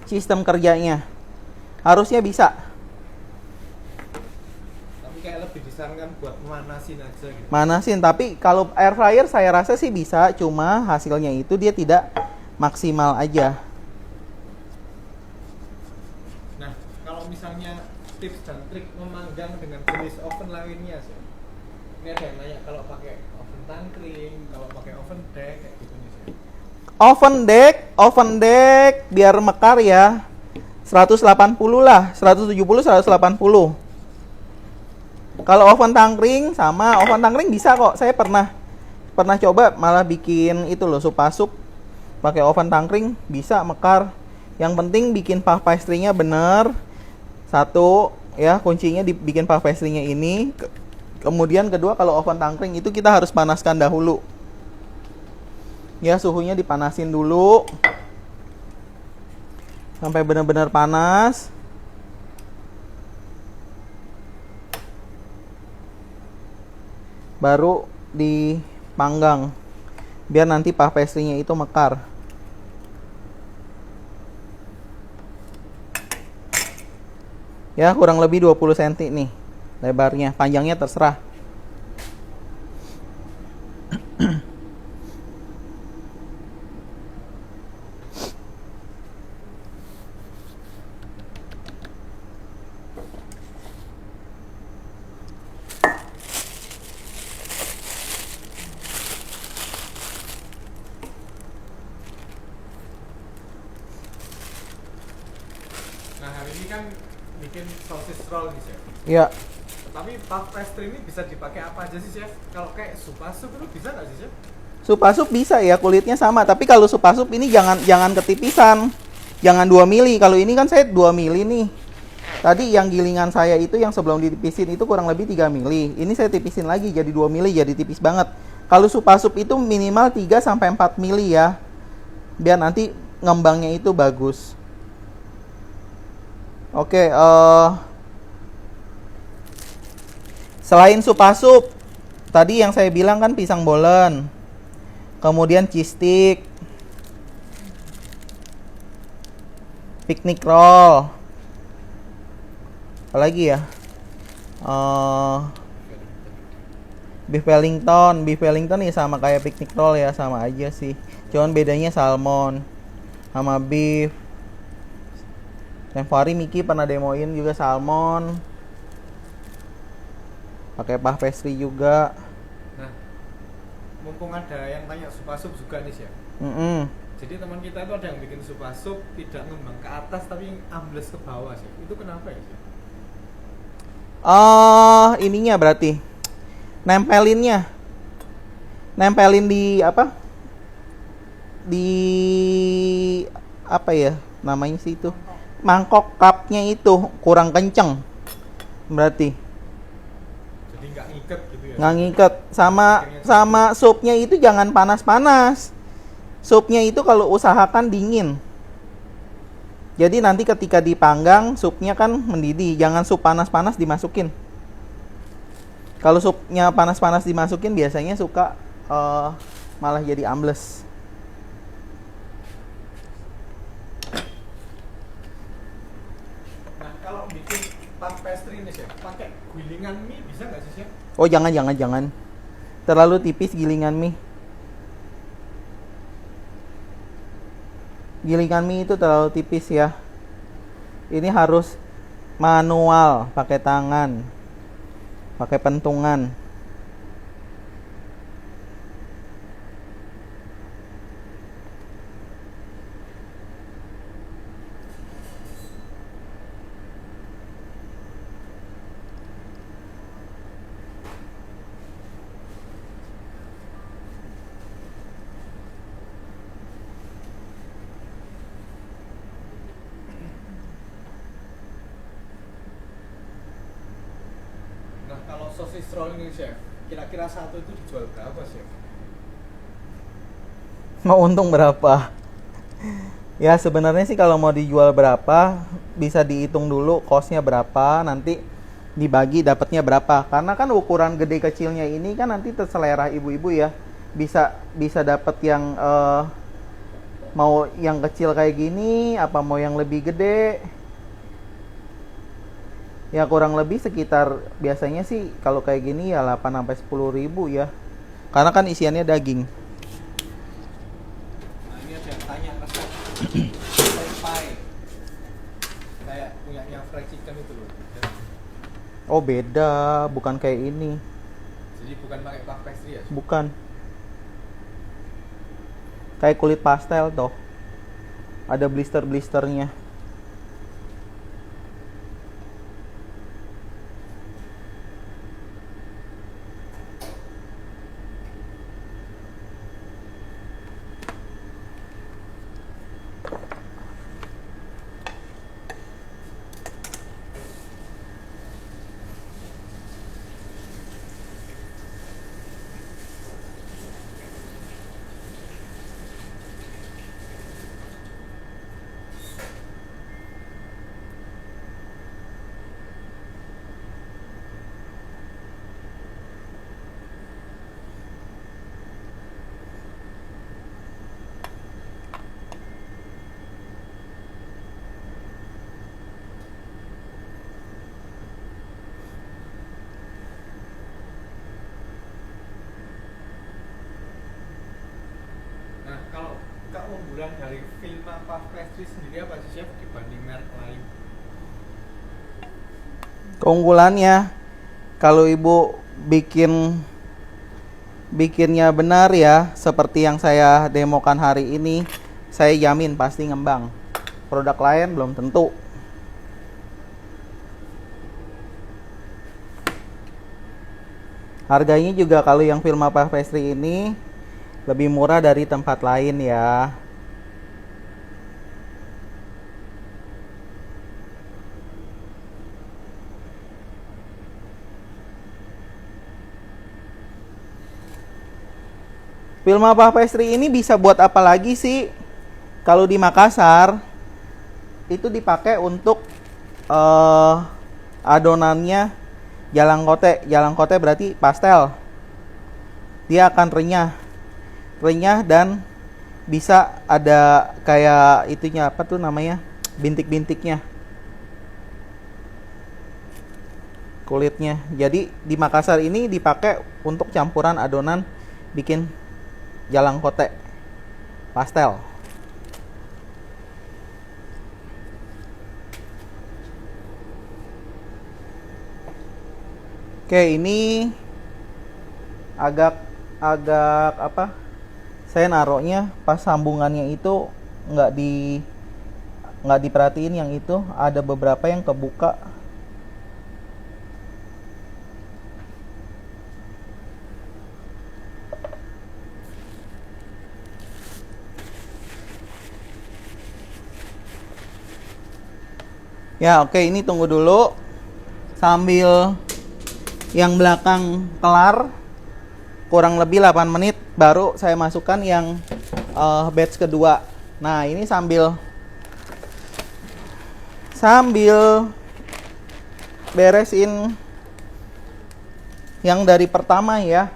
Sistem kerjanya. Harusnya bisa. Tapi kayak lebih disarankan buat memanasin aja gitu. Manasin, tapi kalau air fryer saya rasa sih bisa, cuma hasilnya itu dia tidak maksimal aja. Nah, kalau misalnya tips dan trik memanggang dengan jenis oven lainnya sih. Ini ada yang nanya kalau pakai oven tangkring, kalau pakai oven deck kayak gitu nih sih. Oven deck biar mekar ya. 180 lah, 170 180. Kalau oven tangkring sama oven tangkring bisa kok. Saya pernah coba malah bikin itu loh, sup asup pakai oven tangkring bisa mekar. Yang penting bikin puff pastry-nya bener. Satu ya, kuncinya dibikin puff pastry-nya ini. Kemudian kedua, kalau oven tangkring itu kita harus panaskan dahulu. Ya, suhunya dipanasin dulu sampai benar-benar panas. Baru dipanggang biar nanti puff pastry-nya itu mekar. Ya, kurang lebih 20 cm nih lebarnya, panjangnya terserah. Nah, hari ini kan bikin sosis roll nih chef. Ya, Tapi puff pastry ini bisa dipakai apa aja sih chef? Kalau kayak sup asup itu bisa nggak sih chef? sup asup bisa ya, kulitnya sama. Tapi kalau sup asup ini jangan ketipisan. Jangan 2 mili. Kalau ini kan saya 2 mili nih. Tadi yang gilingan saya itu yang sebelum ditipisin itu kurang lebih 3 mili. Ini saya tipisin lagi jadi 2 mili, jadi tipis banget. Kalau sup asup itu minimal 3 sampai 4 mili ya. Biar nanti ngembangnya itu bagus. Oke, selain sup asup, tadi yang saya bilang kan pisang bolen, kemudian cheese stick, picnic roll, apa lagi ya? Beef Wellington ya sama kayak picnic roll ya, sama aja sih. Cuman bedanya salmon sama beef. Yang hari Miki pernah demoin juga salmon. Pakai puff pastry juga. Nah, mumpung ada yang tanya sup asup juga nih chef. Jadi teman kita itu ada yang bikin sup asup tidak ngembang ke atas tapi ambles ke bawah chef. Itu kenapa ya chef? Ininya berarti nempelin di apa? Di apa ya namanya sih itu? Mangkok cupnya itu kurang kenceng berarti. Jadi nggak ngiket gitu ya? Nggak ngiket. Sama supnya itu jangan panas-panas. Supnya itu kalau usahakan dingin. Jadi nanti ketika dipanggang supnya kan mendidih. Jangan sup panas-panas dimasukin. Kalau supnya panas-panas dimasukin biasanya suka malah jadi ambles. Nah, kalau bikin puff pastry ini chef, pakai gilingan mie bisa nggak sih chef? Oh jangan. Terlalu tipis gilingan mie. Gilingan mie itu terlalu tipis ya. Ini harus manual, pakai tangan, pakai pentungan. sosis roll ini chef, kira-kira satu itu dijual berapa chef? Mau untung berapa? Ya sebenarnya sih kalau mau dijual berapa bisa dihitung dulu costnya berapa, nanti dibagi dapatnya berapa. Karena kan ukuran gede kecilnya ini kan nanti terselera ibu-ibu ya. Bisa dapat yang mau yang kecil kayak gini, apa mau yang lebih gede. Ya kurang lebih sekitar biasanya sih kalau kayak gini ya 8 sampai 10 ribu ya. Karena kan isiannya daging. Nah ini ada yang tanya resep steak pie, kayak punyanya fried chicken itu loh. Oh beda, bukan kayak ini. Jadi bukan pakai puff pastry ya? Bukan. Kayak kulit pastel toh. Ada blister-blisternya. Nah kalau keunggulan dari Vilma puff pastry sendiri apa sih chef dibanding merek lain? Keunggulannya kalau ibu bikinnya benar ya, seperti yang saya demokan hari ini, saya jamin pasti ngembang. Produk lain belum tentu. Harganya juga kalau yang Vilma Puff Pastry ini lebih murah dari tempat lain ya. Vilma Puff Pastry ini bisa buat apa lagi sih? Kalau di Makassar itu dipakai untuk adonannya jalang kote. Jalang kote berarti pastel. Dia akan renyah dan bisa ada kayak itunya apa tuh namanya? Bintik-bintiknya. Kulitnya. Jadi di Makassar ini dipakai untuk campuran adonan bikin jalang kote pastel. Oke, ini agak apa? Saya naruhnya pas sambungannya itu nggak diperhatiin, yang itu ada beberapa yang kebuka. Ya oke, ini tunggu dulu sambil yang belakang kelar, kurang lebih 8 menit baru saya masukkan yang batch kedua. Nah ini sambil beresin yang dari pertama ya.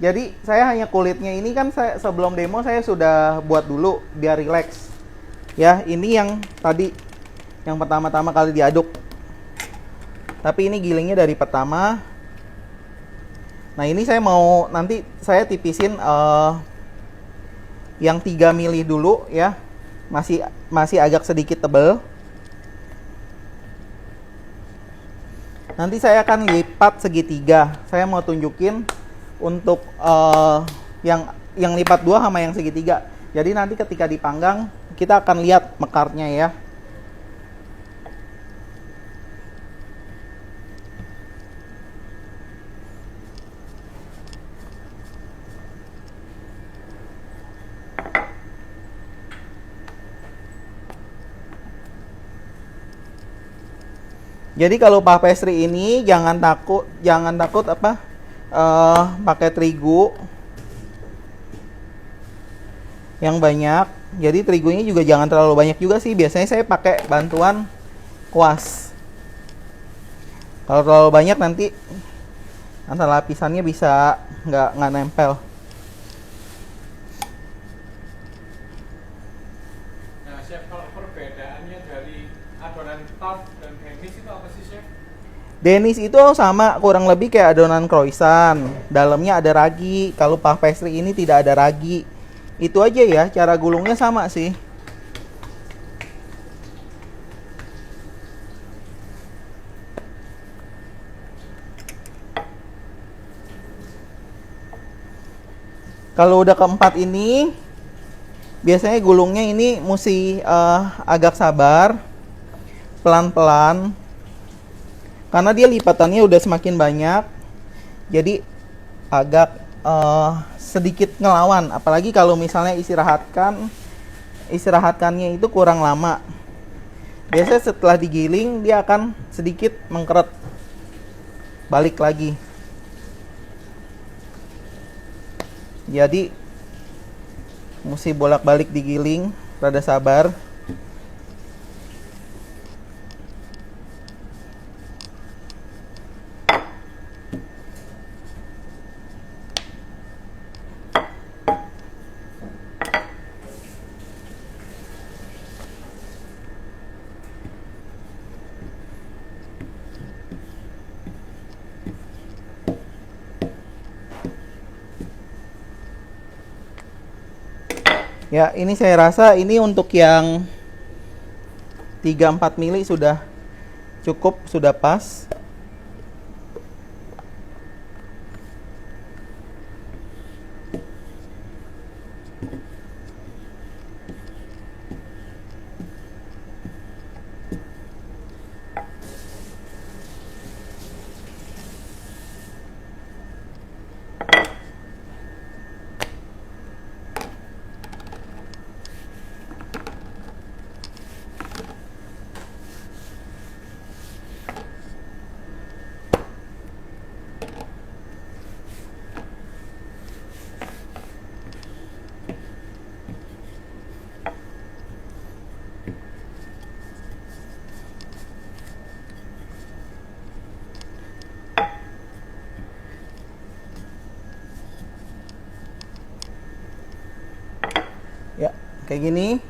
Jadi saya hanya kulitnya ini kan saya sebelum demo saya sudah buat dulu biar relax. Ya ini yang tadi yang pertama-tama kali diaduk. Tapi ini gilingnya dari pertama. Nah ini saya mau nanti saya tipisin yang 3 mili dulu ya. Masih agak sedikit tebal. Nanti saya akan lipat segitiga. Saya mau tunjukin untuk yang lipat 2 sama yang segitiga. Jadi nanti ketika dipanggang kita akan lihat mekarnya ya. Jadi kalau puff pastry ini jangan takut apa pakai terigu yang banyak. Jadi terigunya juga jangan terlalu banyak juga sih. Biasanya saya pakai bantuan kuas. Kalau terlalu banyak nanti lapisannya bisa nggak nempel. Nah, chef, kalau perbedaannya dari adonan tart dan Danish itu apa sih, chef? Danish itu sama kurang lebih kayak adonan croissant. Dalamnya ada ragi. Kalau puff pastry ini tidak ada ragi. Itu aja ya, cara gulungnya sama sih. Kalau udah keempat ini, biasanya gulungnya ini mesti agak sabar, pelan-pelan. Karena dia lipatannya udah semakin banyak, jadi agak sedikit ngelawan. Apalagi kalau misalnya istirahatkannya itu kurang lama. Biasanya setelah digiling dia akan sedikit mengkeret, balik lagi. Jadi mesti bolak-balik digiling, rada sabar. Ya, ini saya rasa ini untuk yang 3-4 mili sudah cukup, sudah pas. Ya, kayak gini.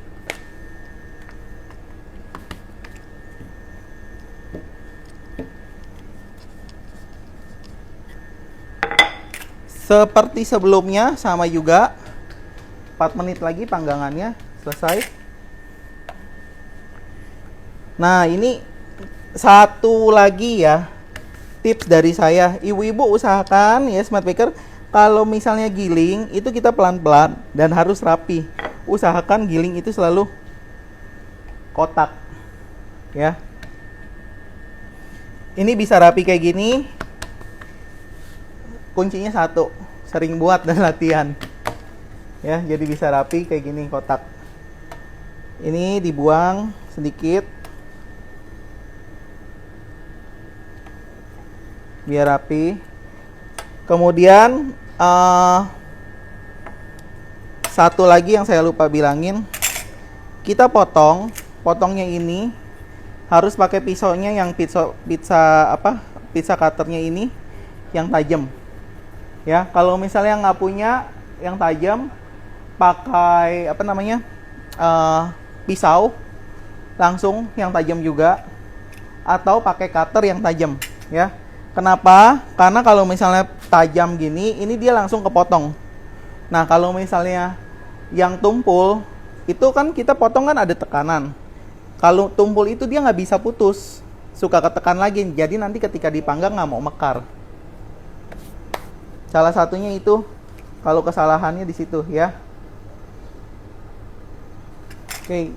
Seperti sebelumnya sama juga. 4 menit lagi panggangannya selesai. Nah, ini satu lagi ya tips dari saya. Ibu-ibu usahakan ya smart baker, kalau misalnya giling itu kita pelan-pelan dan harus rapi. Usahakan giling itu selalu kotak ya. Ini bisa rapi kayak gini. Kuncinya satu, sering buat dan latihan. Ya, jadi bisa rapi kayak gini kotak. Ini dibuang sedikit biar rapi. Kemudian satu lagi yang saya lupa bilangin, kita potongnya ini harus pakai pisaunya yang pizza cutternya ini yang tajam. Ya, kalau misalnya nggak punya yang tajam, pakai pisau langsung yang tajam juga, atau pakai cutter yang tajam ya. Kenapa? Karena kalau misalnya tajam gini, ini dia langsung kepotong. Nah, kalau misalnya yang tumpul itu kan kita potong kan ada tekanan. Kalau tumpul itu dia nggak bisa putus, suka ketekan lagi, jadi nanti ketika dipanggang nggak mau mekar. Salah satunya itu kalau kesalahannya di situ ya. Oke.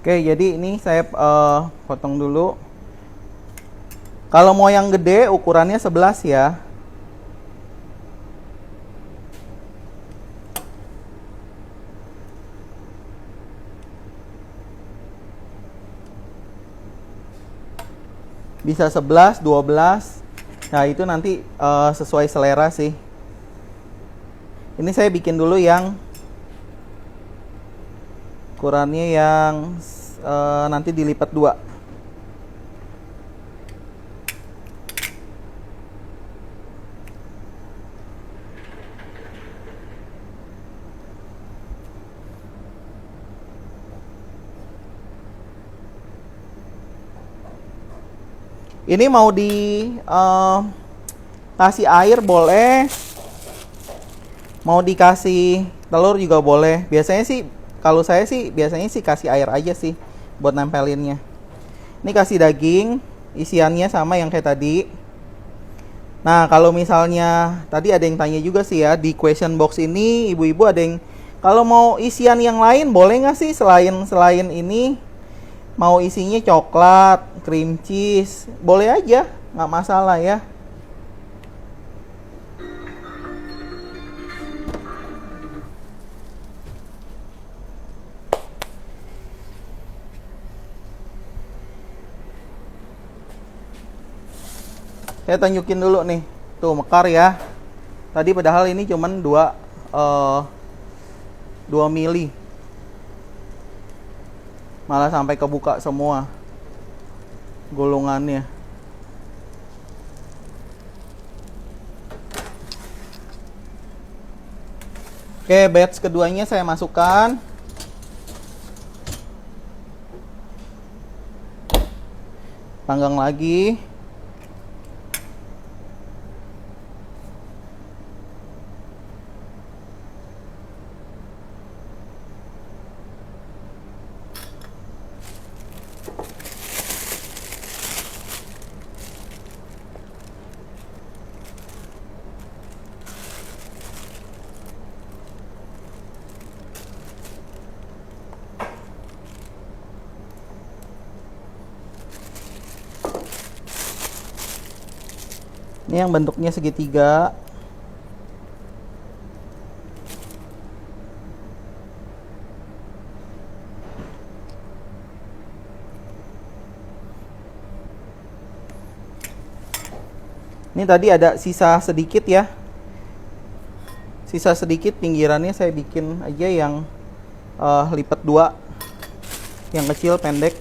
Oke, jadi ini saya potong dulu. Kalau mau yang gede ukurannya 11 ya. Bisa 11, 12. Nah, itu nanti sesuai selera sih. Ini saya bikin dulu yang ukurannya yang nanti dilipat 2. Ini mau kasih air boleh, mau dikasih telur juga boleh. Biasanya sih, kalau saya sih biasanya sih kasih air aja sih buat nempelinnya. Ini kasih daging, isiannya sama yang kayak tadi. Nah, kalau misalnya tadi ada yang tanya juga sih ya, di question box ini ibu-ibu ada yang kalau mau isian yang lain boleh nggak sih selain ini? Mau isinya coklat, cream cheese, boleh aja, nggak masalah ya. Saya tunjukin dulu nih, tuh mekar ya. Tadi padahal ini cuman 2 mili. Malah sampai kebuka semua gulungannya. Oke, batch keduanya saya masukkan. Panggang lagi. Ini yang bentuknya segitiga. Ini tadi ada sisa sedikit ya. Sisa sedikit pinggirannya saya bikin aja yang lipat 2. Yang kecil pendek.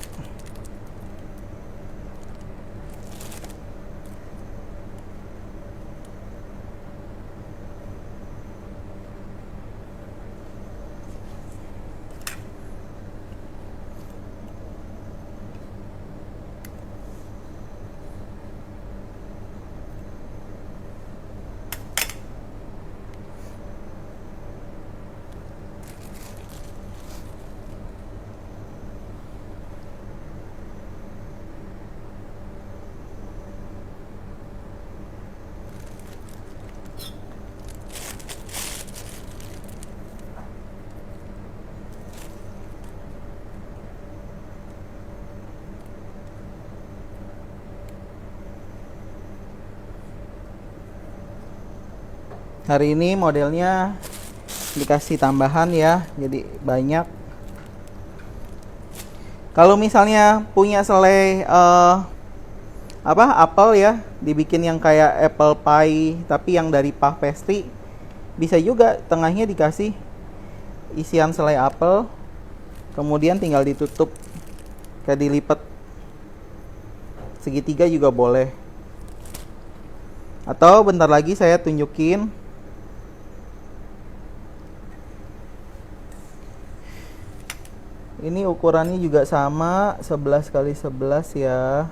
Hari ini modelnya dikasih tambahan ya, jadi banyak. Kalau misalnya punya selai apel ya, dibikin yang kayak apple pie tapi yang dari puff pastry, bisa juga tengahnya dikasih isian selai apel, kemudian tinggal ditutup kayak dilipat segitiga juga boleh. Atau bentar lagi saya tunjukin ini ukurannya juga sama 11 kali 11 ya.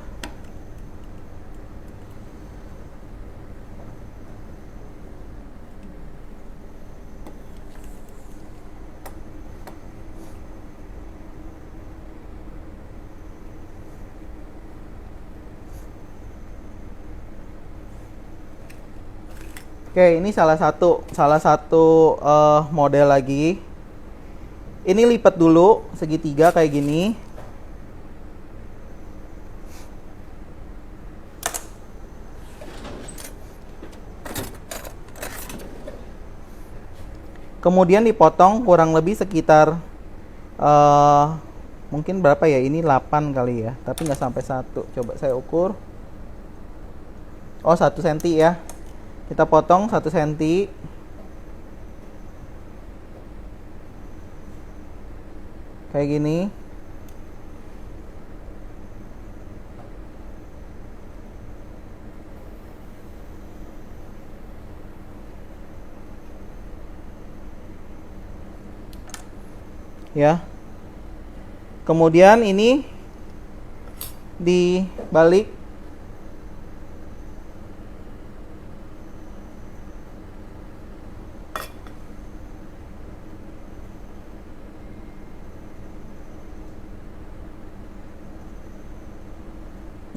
Oke, ini salah satu model lagi. Ini lipat dulu segitiga kayak gini. Kemudian dipotong kurang lebih sekitar mungkin berapa ya, ini 8 kali ya, tapi nggak sampai 1. Coba saya ukur. Oh, 1 cm ya. Kita potong 1 cm. Kayak gini. Ya. Kemudian ini dibalik.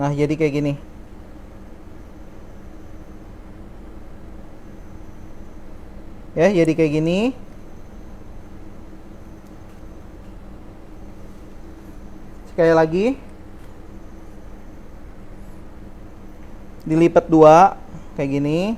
Nah, jadi kayak gini. Ya, jadi kayak gini. Sekali lagi. Dilipat 2 kayak gini.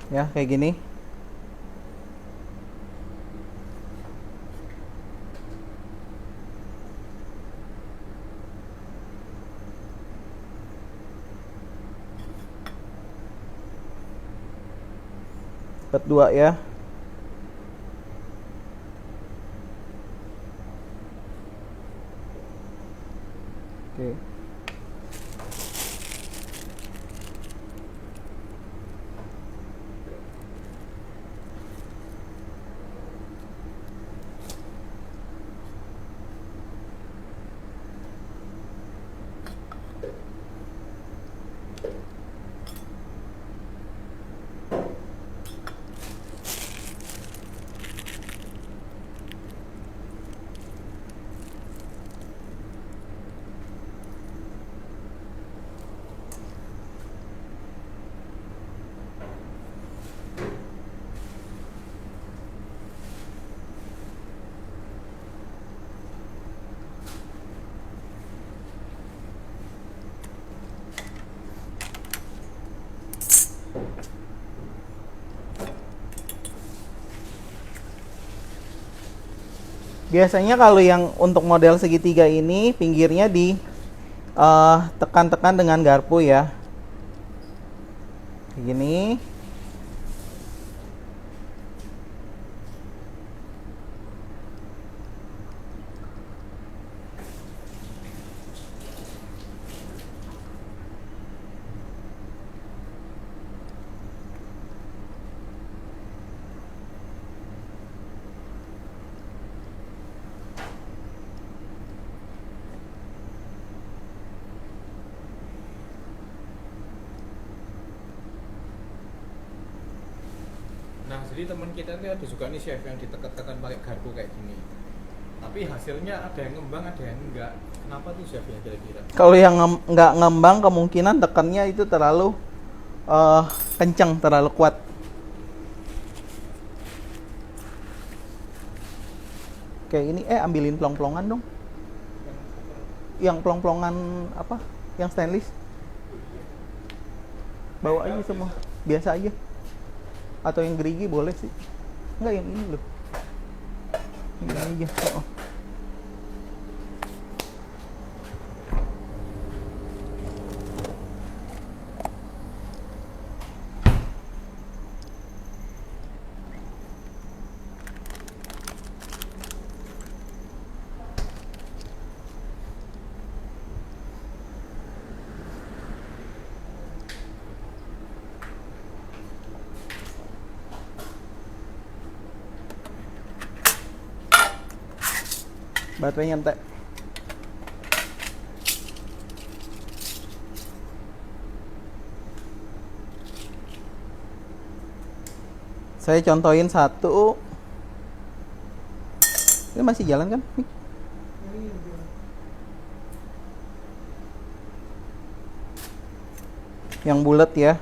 Ya, kayak gini. Lipat 2 ya. Oke. Biasanya kalau yang untuk model segitiga ini pinggirnya di tekan-tekan dengan garpu ya. Kayak gini. Nah, jadi teman kita itu ada juga nih chef yang ditekan-tekan pakai garpu kayak gini. Tapi hasilnya ada yang ngembang, ada yang enggak. Kenapa tuh chef ya kira-kira? Kalau yang nggak ngembang kemungkinan tekannya itu terlalu kencang, terlalu kuat. Kayak ini, ambilin plong-plongan dong. Yang plong-plongan apa? Yang stainless. Bawa aja semua, biasa aja. Atau yang gerigi boleh sih. Enggak, yang ini loh. Ini aja. Oh. Baterainya entek. Saya contohin satu. Ini masih jalan kan? Yang bulat ya.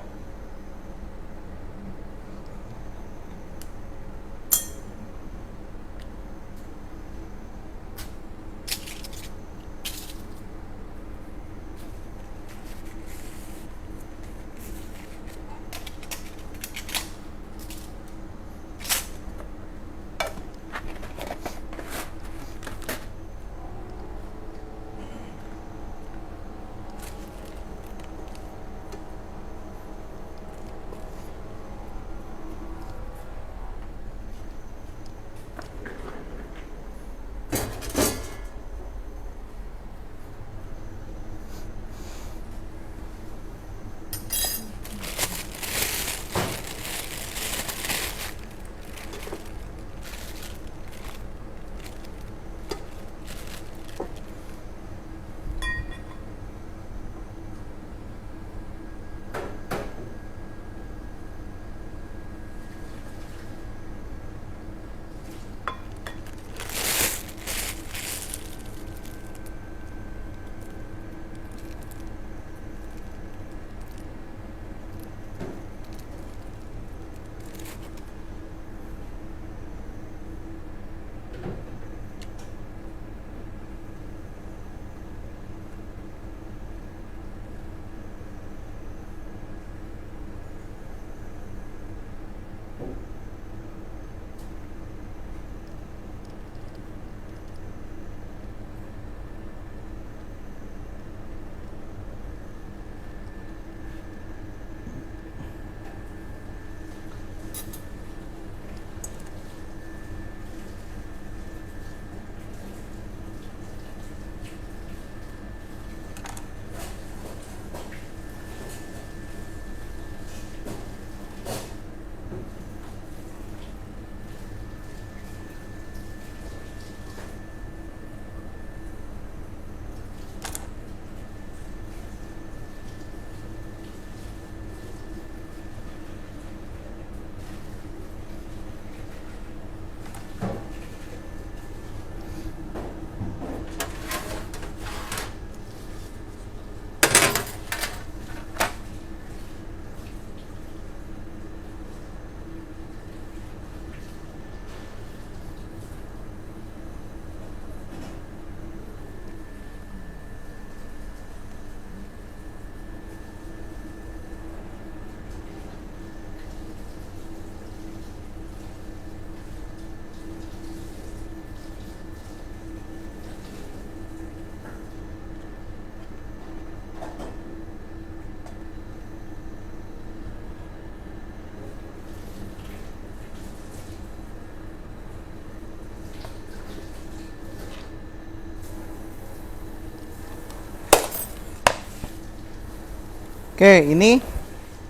Oke, ini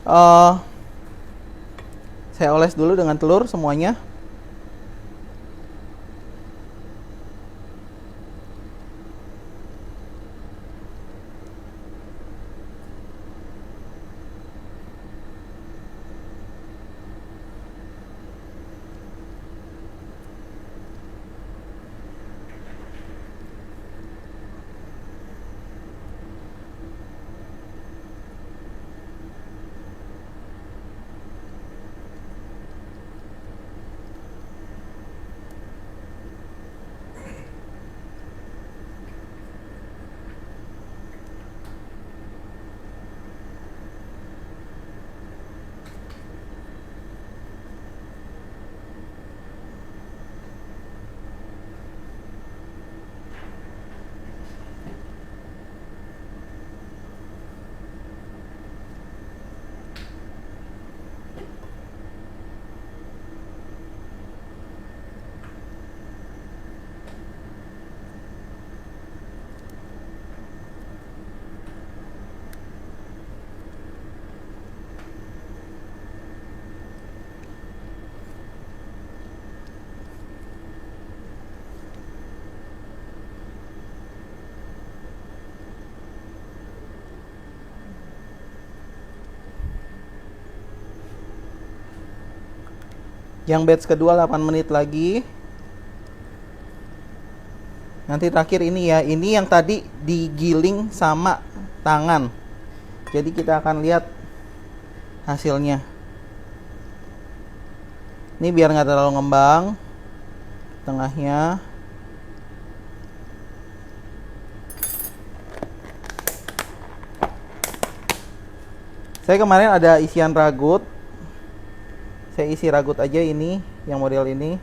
eh saya oles dulu dengan telur semuanya. Yang batch kedua 8 menit lagi. Nanti terakhir ini ya, ini yang tadi digiling sama tangan. Jadi kita akan lihat hasilnya. Ini biar nggak terlalu ngembang. Tengahnya. Saya kemarin ada isian ragut. Saya isi ragut aja ini, yang model ini.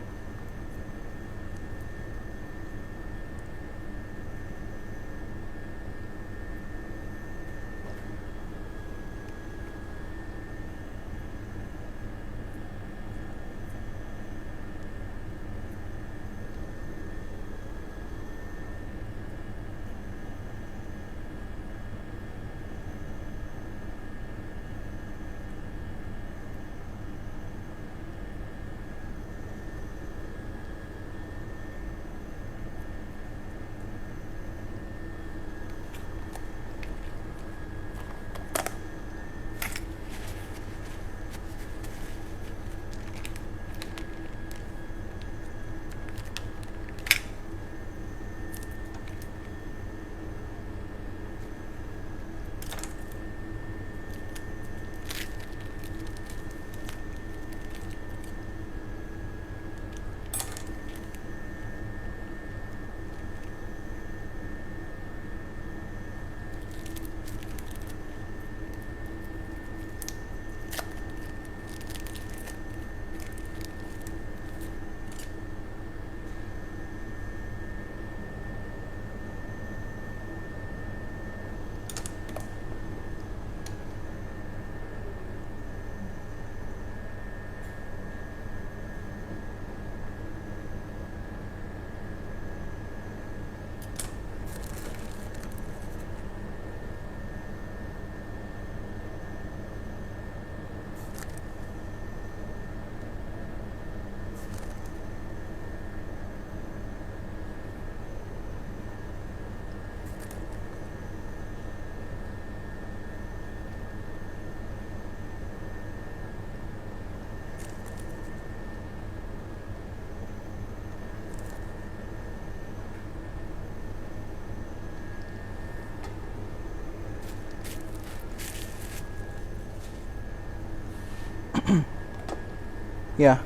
Ya.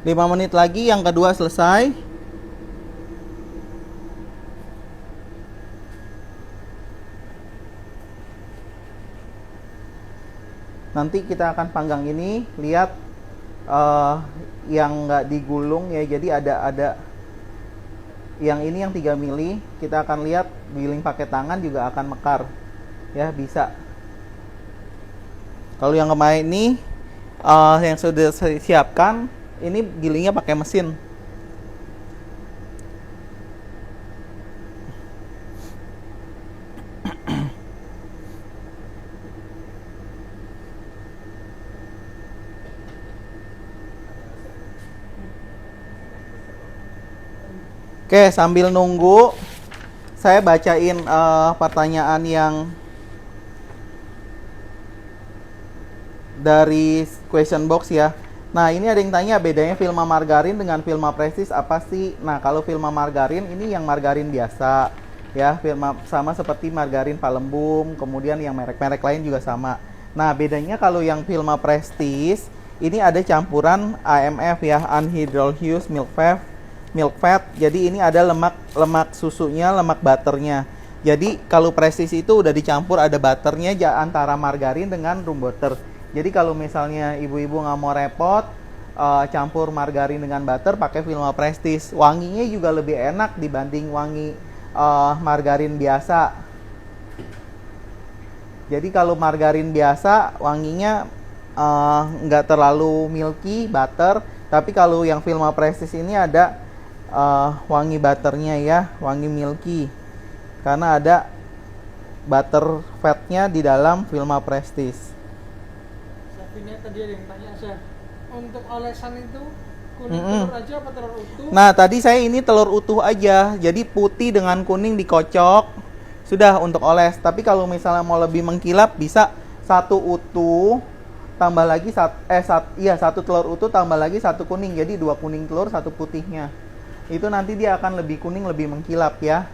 Lima menit lagi yang kedua selesai. Nanti kita akan panggang ini, lihat yang nggak digulung ya. Jadi ada yang ini yang 3 mili, kita akan lihat giling pakai tangan juga akan mekar. Ya, bisa. Kalau yang kemarin ini yang sudah saya siapkan, ini gilingnya pakai mesin. Oke, sambil nunggu, saya bacain pertanyaan yang dari question box ya. Nah, ini ada yang tanya bedanya Vilma margarin dengan Vilma prestis apa sih? Nah, kalau Vilma margarin ini yang margarin biasa ya, Vilma sama seperti margarin Palembum, kemudian yang merek-merek lain juga sama. Nah, bedanya kalau yang Vilma prestis ini ada campuran AMF ya, anhydrous milk fat. Jadi ini ada lemak susunya, lemak butternya. Jadi kalau prestis itu udah dicampur ada butternya antara margarin dengan room butter. Jadi kalau misalnya ibu-ibu nggak mau repot campur margarin dengan butter, pakai Vilma prestis. Wanginya juga lebih enak dibanding wangi margarin biasa. Jadi kalau margarin biasa wanginya nggak terlalu milky butter, tapi kalau yang Vilma prestis ini ada wangi butternya ya, wangi milky, karena ada butter fatnya di dalam Vilma prestis. Ini tadi ada yang tanya, Chef, untuk olesan itu kuning telur aja apa telur utuh? Nah, tadi saya ini telur utuh aja, jadi putih dengan kuning dikocok, sudah untuk oles. Tapi kalau misalnya mau lebih mengkilap, bisa satu utuh tambah lagi satu telur utuh tambah lagi satu kuning, jadi 2 kuning telur, 1 putihnya. Itu nanti dia akan lebih kuning, lebih mengkilap ya.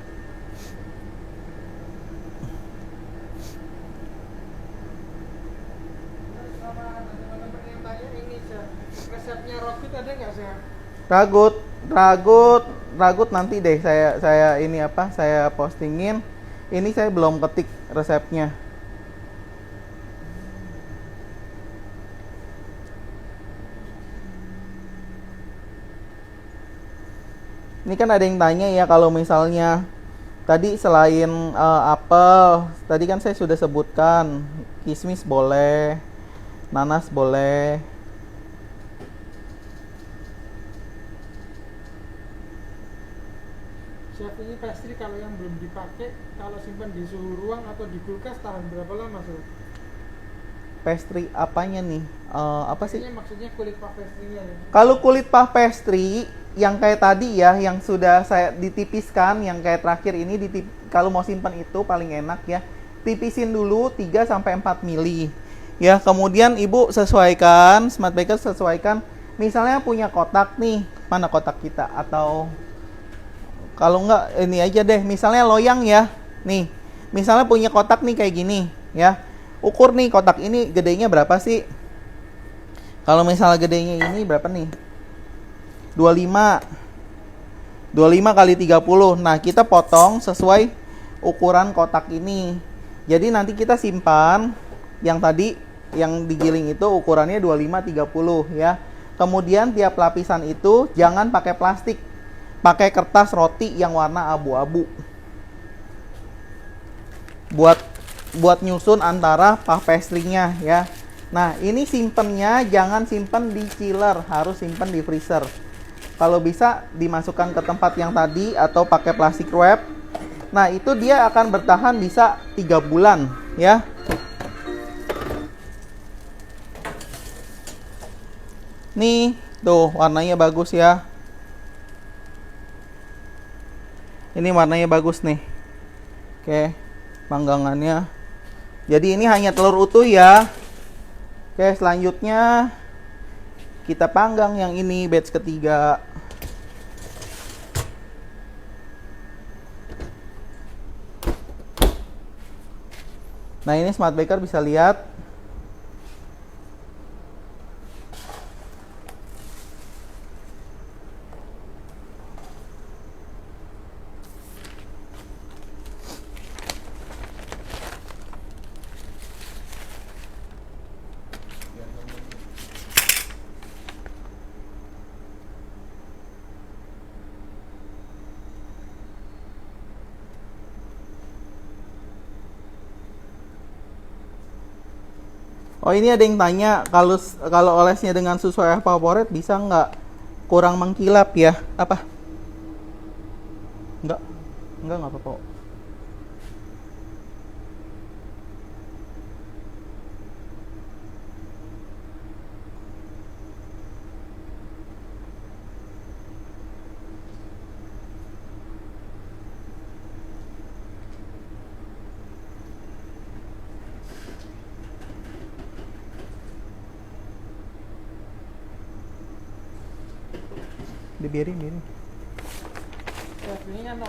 Resepnya ragut ada nggak, Chef? Ragut nanti deh saya ini saya postingin. Ini saya belum ketik resepnya. Ini kan ada yang tanya ya, kalau misalnya tadi selain apel, tadi kan saya sudah sebutkan kismis boleh, nanas boleh. Chef, ini pastry kalau yang belum dipakai, kalau simpan di suhu ruang atau di kulkas tahan berapa lama, Chef? Pastry apanya nih? Apa sih? Maksudnya kulit puff pastry-nya ya? Kalau kulit puff pastry yang kayak tadi ya, yang sudah saya ditipiskan, yang kayak terakhir ini kalau mau simpan itu paling enak ya, tipisin dulu 3 sampai 4 mili. Ya, kemudian Ibu sesuaikan, Smart Baker sesuaikan. Misalnya punya kotak nih, mana kotak kita, atau kalau enggak ini aja deh, misalnya loyang ya. Nih, misalnya punya kotak nih kayak gini ya. Ukur nih kotak ini gedenya berapa sih? Kalau misalnya gedenya ini berapa nih? 25 kali 30. Nah, kita potong sesuai ukuran kotak ini. Jadi nanti kita simpan yang tadi yang digiling itu ukurannya 25-30 ya. Kemudian tiap lapisan itu jangan pakai plastik. Pakai kertas roti yang warna abu-abu. Buat nyusun antara puff pastry-nya ya. Nah, ini simpennya jangan simpen di chiller, harus simpen di freezer. Kalau bisa dimasukkan ke tempat yang tadi atau pakai plastik wrap. Nah, itu dia akan bertahan bisa 3 bulan ya. Nih, tuh warnanya bagus ya. Ini warnanya bagus nih. Oke, panggangannya. Jadi ini hanya telur utuh ya. Oke, selanjutnya kita panggang yang ini batch ketiga. Nah, ini Smart Baker bisa lihat. Oh, ini ada yang tanya kalau olesnya dengan susu evaporate bisa nggak kurang mengkilap ya? Apa? Nggak apa-apa. Dibiarin ini. Chef, ini kan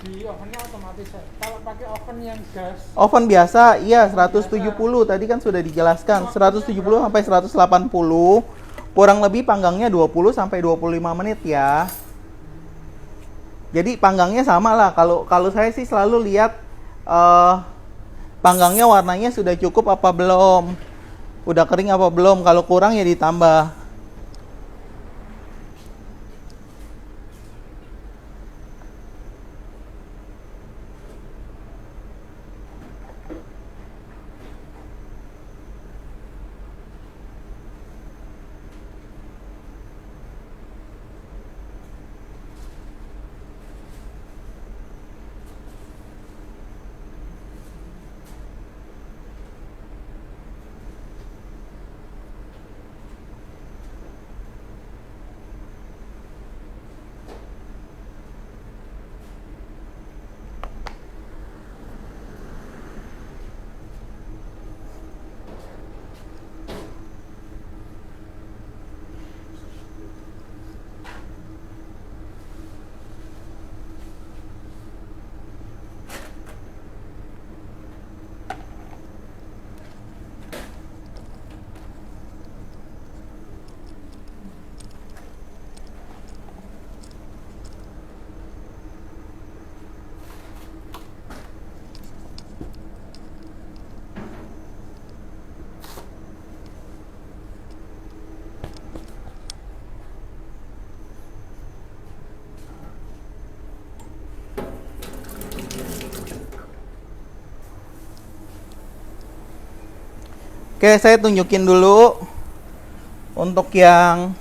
di ovennya otomatis ya. Kalau pakai oven yang gas, Oven biasa, iya 170. Tadi kan sudah dijelaskan 170 sampai 180. Kurang lebih panggangnya 20 sampai 25 menit ya. Jadi panggangnya sama lah. Kalau saya sih selalu lihat panggangnya warnanya sudah cukup apa belum. Udah kering apa belum. Kalau kurang ya ditambah. Oke, saya tunjukin dulu untuk yang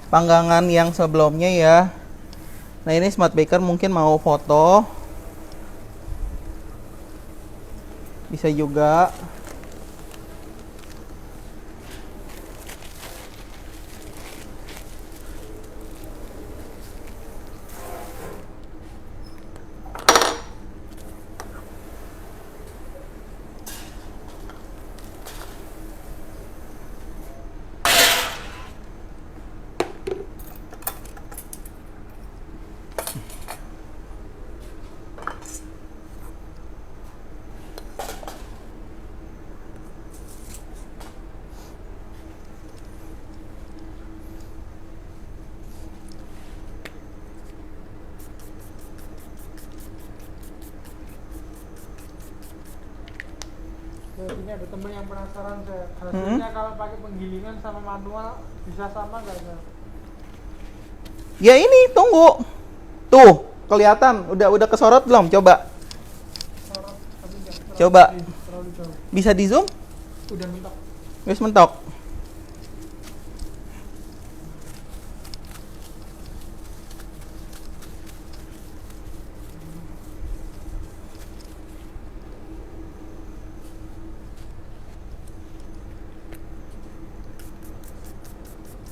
panggangan yang sebelumnya ya. Nah, ini Smart Baker mungkin mau foto. Bisa juga. ini ada temen yang penasaran saya. Hasilnya kalau pakai penggilingan sama manual bisa sama nggak ya? Ya ini, tunggu. Tuh, kelihatan. Udah kesorot belum? Coba. Sorot, tapi nggak terlalu- Coba. terlalu jauh. Bisa di zoom? Udah mentok. Wis mentok.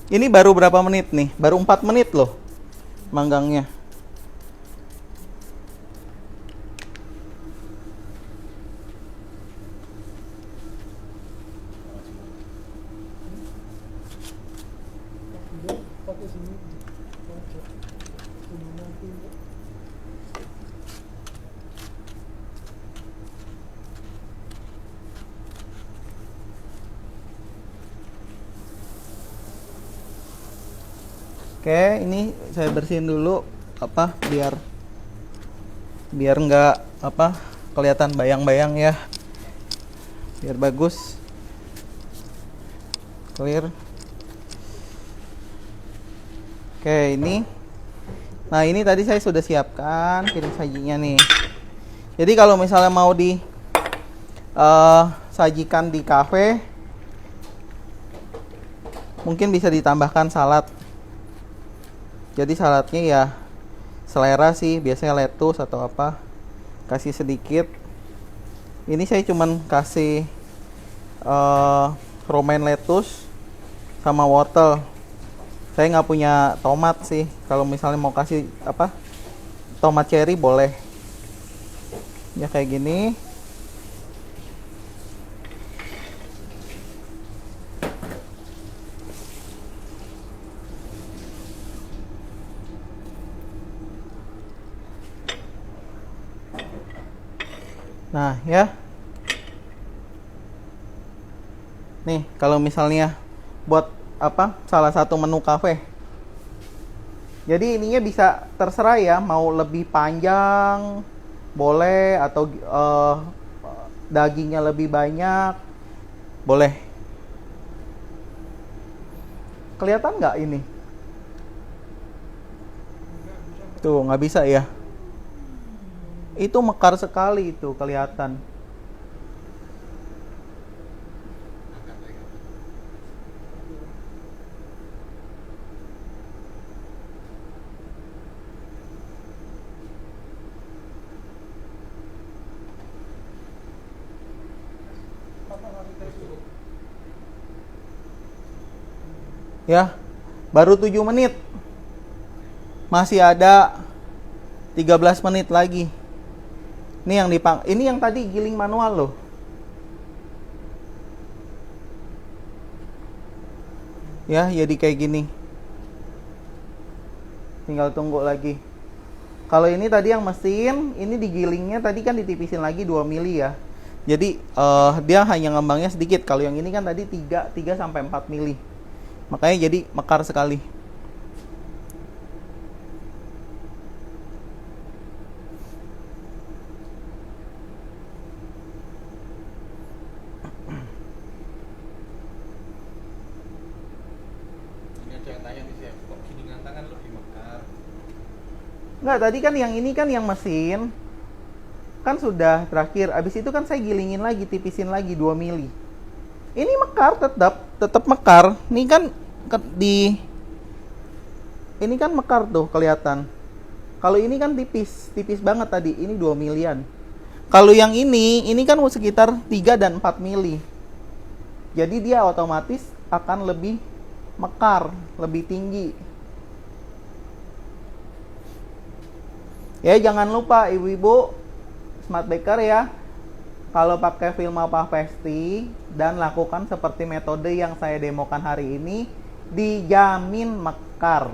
Ini baru berapa menit nih? Baru 4 menit loh manggangnya. Dia pakai sini. Oke. Ini nanti. Oke, ini saya bersihin dulu apa biar nggak apa kelihatan bayang-bayang ya. Biar bagus. Clear. Oke, ini. Nah, ini tadi saya sudah siapkan piring sajinya nih. Jadi kalau misalnya mau di sajikan di cafe, mungkin bisa ditambahkan salad. Jadi saladnya ya selera sih, biasanya lettuce atau apa. Kasih sedikit. Ini saya cuman kasih romaine lettuce sama wortel. Saya nggak punya tomat sih. Kalau misalnya mau kasih apa tomat cherry boleh. Ya kayak gini. Nah, ya. Nih, kalau misalnya buat apa? Salah satu menu kafe. Jadi ininya bisa terserah ya, mau lebih panjang boleh atau dagingnya lebih banyak boleh. Kelihatan nggak ini? Tuh, nggak bisa ya. Itu mekar sekali itu kelihatan. Ya, baru 7 menit. Masih ada 13 menit lagi. Ini yang tadi giling manual loh. Ya, jadi kayak gini. Tinggal tunggu lagi. Kalau ini tadi yang mesin, ini digilingnya tadi kan ditipisin lagi 2 mili ya. Jadi dia hanya ngembangnya sedikit. Kalau yang ini kan tadi 3 sampai 4 mili. Makanya jadi mekar sekali. Ini ada yang tanya nih chef, kok gilingan tangan lebih mekar? Enggak, tadi kan yang ini kan yang mesin. Kan sudah terakhir. Abis itu kan saya gilingin lagi, tipisin lagi 2 mili. Ini mekar, tetap mekar. Ini kan ini kan mekar tuh kelihatan. Kalau ini kan tipis banget tadi. Ini 2 milian. Kalau yang ini kan sekitar 3 dan 4 mili. Jadi dia otomatis akan lebih mekar, lebih tinggi. Ya, jangan lupa ibu-ibu Smart Baker ya. Kalau pakai film apa pasti dan lakukan seperti metode yang saya demokan hari ini, dijamin mekar.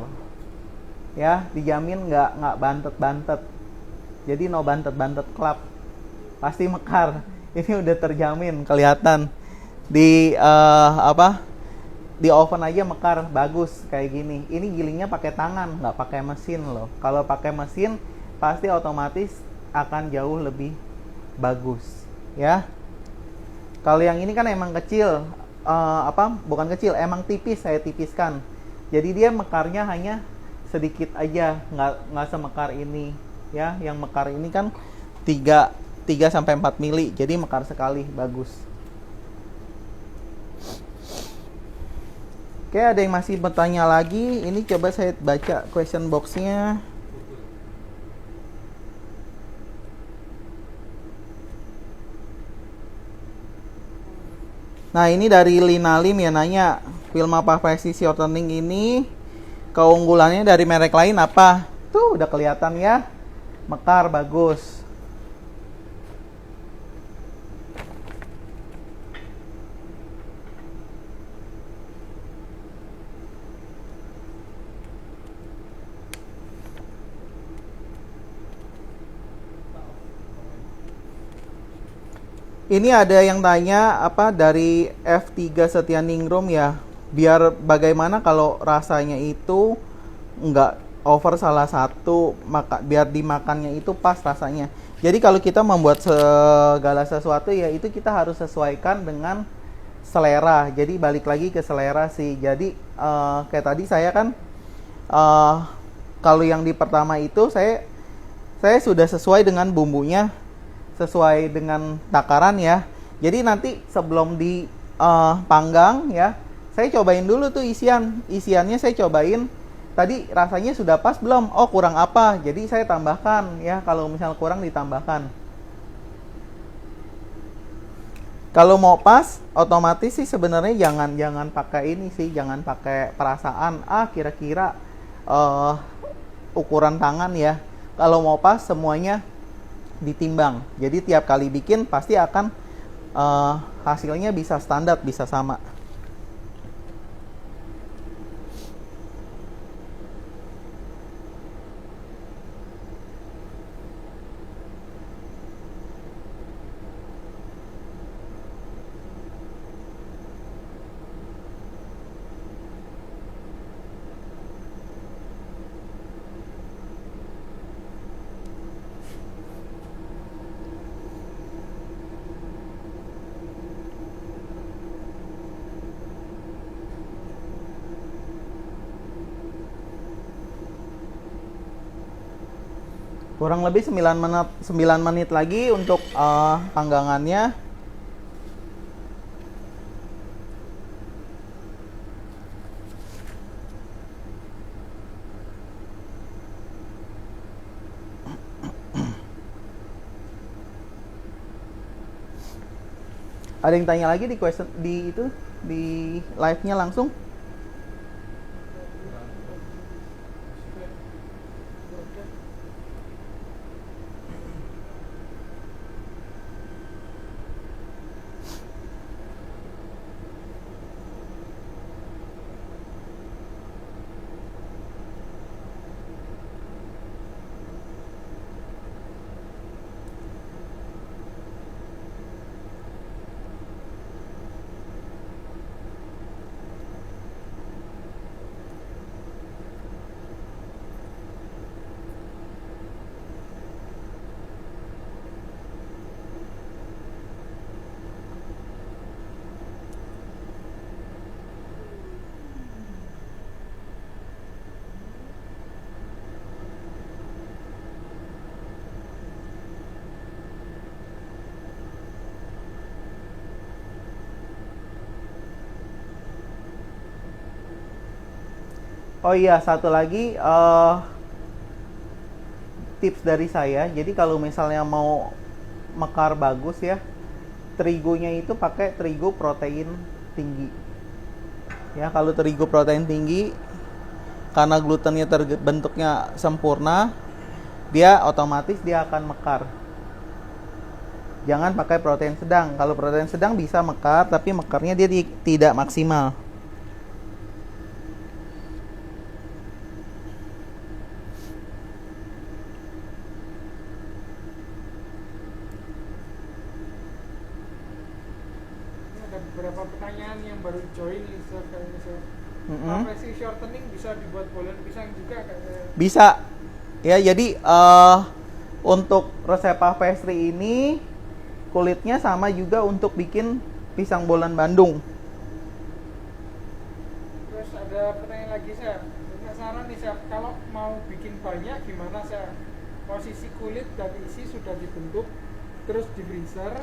Ya, dijamin nggak bantet-bantet. Jadi no bantet-bantet club. Pasti mekar. Ini udah terjamin, kelihatan. Di di oven aja mekar bagus kayak gini. Ini gilingnya pakai tangan, nggak pakai mesin loh. Kalau pakai mesin pasti otomatis akan jauh lebih bagus. Ya, kalau yang ini kan emang kecil, bukan kecil, emang tipis, saya tipiskan. Jadi dia mekarnya hanya sedikit aja, nggak semekar ini. Ya, yang mekar ini kan 3 sampai 4 mili, jadi mekar sekali, bagus. Oke, ada yang masih bertanya lagi? Ini coba saya baca question box-nya. Nah, ini dari Lina Lim ya, nanya film apa versi shortening ini keunggulannya dari merek lain apa? Tuh udah kelihatan ya, mekar bagus. Ini ada yang tanya apa dari F3 Setyaningrum ya, biar bagaimana kalau rasanya itu nggak over salah satu, biar dimakannya itu pas rasanya. Jadi kalau kita membuat segala sesuatu ya itu kita harus sesuaikan dengan selera. Jadi balik lagi ke selera sih. Jadi kayak tadi saya kan kalau yang di pertama itu saya sudah sesuai dengan bumbunya, sesuai dengan takaran ya. Jadi nanti sebelum dipanggang ya, saya cobain dulu tuh isiannya saya cobain. Tadi rasanya sudah pas belum? Oh, kurang apa? Jadi saya tambahkan ya. Kalau misal kurang ditambahkan. Kalau mau pas, otomatis sih sebenarnya jangan pakai ini sih, jangan pakai perasaan. Kira-kira ukuran tangan ya. Kalau mau pas semuanya ditimbang. Jadi tiap kali bikin pasti akan hasilnya bisa standar, bisa sama. Kurang lebih 9 menit lagi untuk panggangannya. Ada yang tanya lagi di question di itu di live-nya langsung? Oh iya, satu lagi tips dari saya. Jadi kalau misalnya mau mekar bagus ya, terigunya itu pakai terigu protein tinggi. Ya, kalau terigu protein tinggi karena glutennya terbentuknya sempurna, dia otomatis dia akan mekar. Jangan pakai protein sedang. Kalau protein sedang bisa mekar, tapi mekarnya dia tidak maksimal. Beberapa pertanyaan yang baru join nih Chef, kayaknya Chef. Profesi shortening bisa dibuat bolen pisang juga kayaknya. Bisa. Ya, jadi untuk resep pastry ini kulitnya sama juga untuk bikin pisang bolen Bandung. Terus ada pertanyaan lagi Chef. Penasaran nih Chef, kalau mau bikin banyak gimana Chef? Posisi kulit dan isi sudah dibentuk, terus di freezer.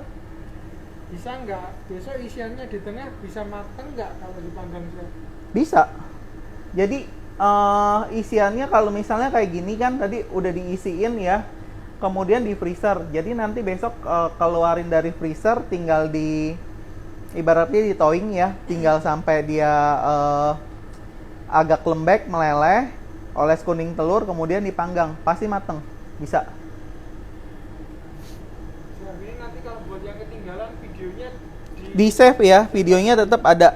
Bisa nggak besok isiannya di tengah bisa mateng nggak kalau dipanggang Chef? Bisa. Jadi isiannya kalau misalnya kayak gini kan tadi udah diisiin ya, kemudian di freezer. Jadi nanti besok keluarin dari freezer, tinggal di ibaratnya di thawing ya, tinggal sampai dia agak lembek, meleleh, oles kuning telur, kemudian dipanggang, pasti mateng. Bisa. Ini nanti kalau buat yang ketinggalan videonya di save ya, videonya tetap ada,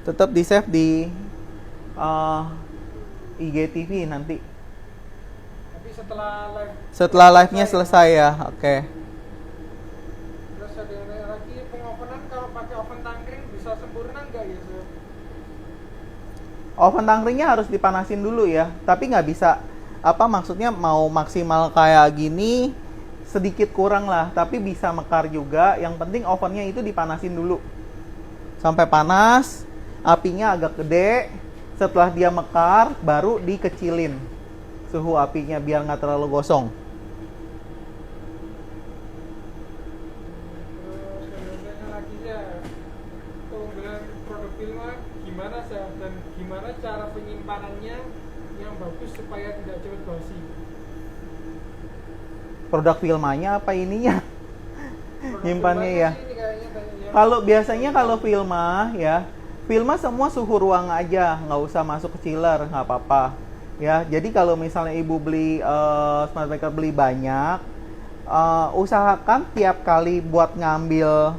tetap di save di IGTV nanti. Tapi setelah live-nya selesai ya, oke. Terus ada yang nanya lagi, pengovenan kalau pakai oven tangkring bisa sempurna nggak ya Chef? Oven tangkringnya harus dipanasin dulu ya, tapi nggak bisa maksudnya mau maksimal kayak gini sedikit kurang lah, tapi bisa mekar juga. Yang penting ovennya itu dipanasin dulu sampai panas, apinya agak gede. Setelah dia mekar baru dikecilin suhu apinya biar nggak terlalu gosong. Terus ada lagi ya, keunggulan produk Vilma gimana Chef, dan gimana cara penyimpanannya yang bagus supaya tidak cepat basi? Produk Vilmanya apa ininya? Nyimpannya ya. Ini kayaknya tanya. Kalau biasanya kalau Vilma ya, Vilma semua suhu ruang aja, nggak usah masuk ke chiller, nggak apa-apa. Ya, jadi kalau misalnya ibu beli smart baker beli banyak, usahakan tiap kali buat ngambil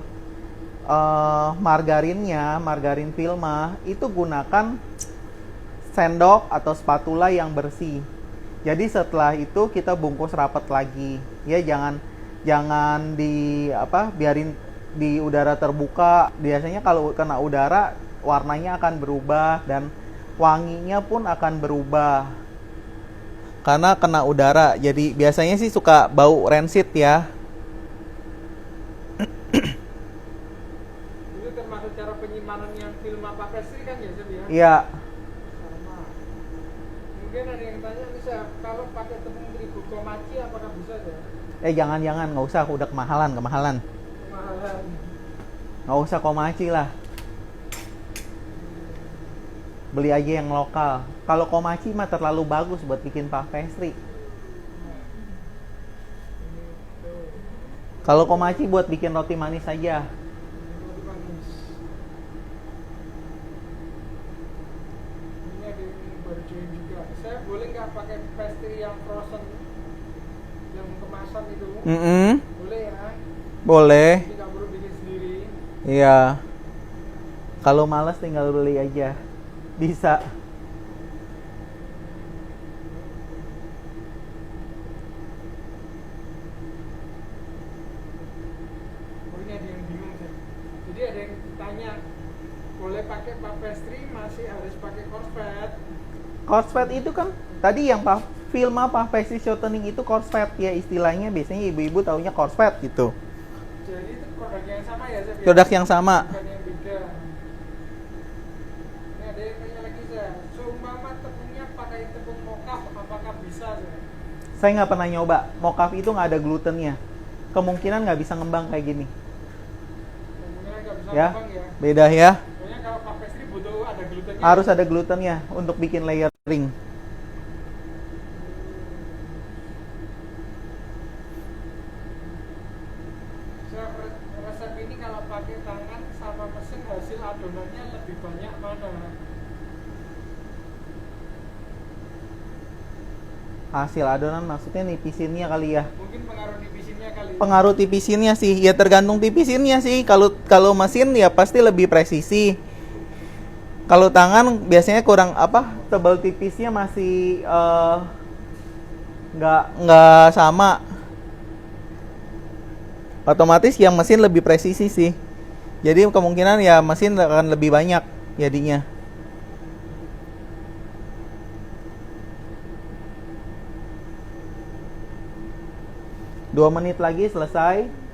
margarin Vilma itu gunakan sendok atau spatula yang bersih. Jadi setelah itu kita bungkus rapat lagi. Ya, jangan biarin di udara terbuka. Biasanya kalau kena udara warnanya akan berubah dan wanginya pun akan berubah karena kena udara. Jadi biasanya sih suka bau rancid ya. Itu termasuk cara penyimpanan yang Vilma pakai sih kan ya Chef ya? Iya. Sama. Mungkin ada yang tanya nih Chef, kalau pakai tepung terigu komachi apakah bisa ya? Jangan, nggak usah, udah kemahalan. Kemahalan. Nggak usah komachi lah. Beli aja yang lokal. Kalau komachi mah terlalu bagus buat bikin puff pastry. Kalau komachi buat bikin roti manis aja. Roti manis. Ini ada yang baru join juga. Saya boleh nggak pakai pastry yang frozen, yang kemasan itu? Boleh ya? Boleh. Jadi nggak perlu bikin sendiri. Iya. Kalau malas tinggal beli aja. Bisa. Oh, ini ada yang bingung Chef. Jadi ada yang tanya, boleh pakai puff pastry masih harus pakai korsfet? Korsfet itu kan tadi yang film puff pastry shortening itu korsfet ya istilahnya, biasanya ibu-ibu taunya korsfet gitu. Jadi itu produk yang sama ya Chef? Produk yang sama. Bukan yang beda. Ini ada yang tanya lagi Chef, seumpama tepungnya pakai tepung mocaf apakah bisa Chef? Saya nggak pernah nyoba. Mocaf itu nggak ada glutennya. Kemungkinan nggak bisa ngembang kayak gini. Tepungnya nggak bisa Ya, ngembang ya? beda ya. Pokoknya kalau puff pastry butuh ada glutennya. Harus ada glutennya untuk bikin layering. Chef, resep ini kalau pakai tangan sama mesin hasil adonannya lebih banyak mana? Hasil adonan maksudnya nipisinnya kali ya. Mungkin pengaruh nipisinnya kali. Pengaruh tipisinnya sih, ya tergantung tipisinnya sih. Kalau mesin ya pasti lebih presisi. Kalau tangan biasanya kurang tebal tipisnya masih nggak sama. Otomatis yang mesin lebih presisi sih. Jadi kemungkinan ya mesin akan lebih banyak jadinya. Dua menit lagi selesai.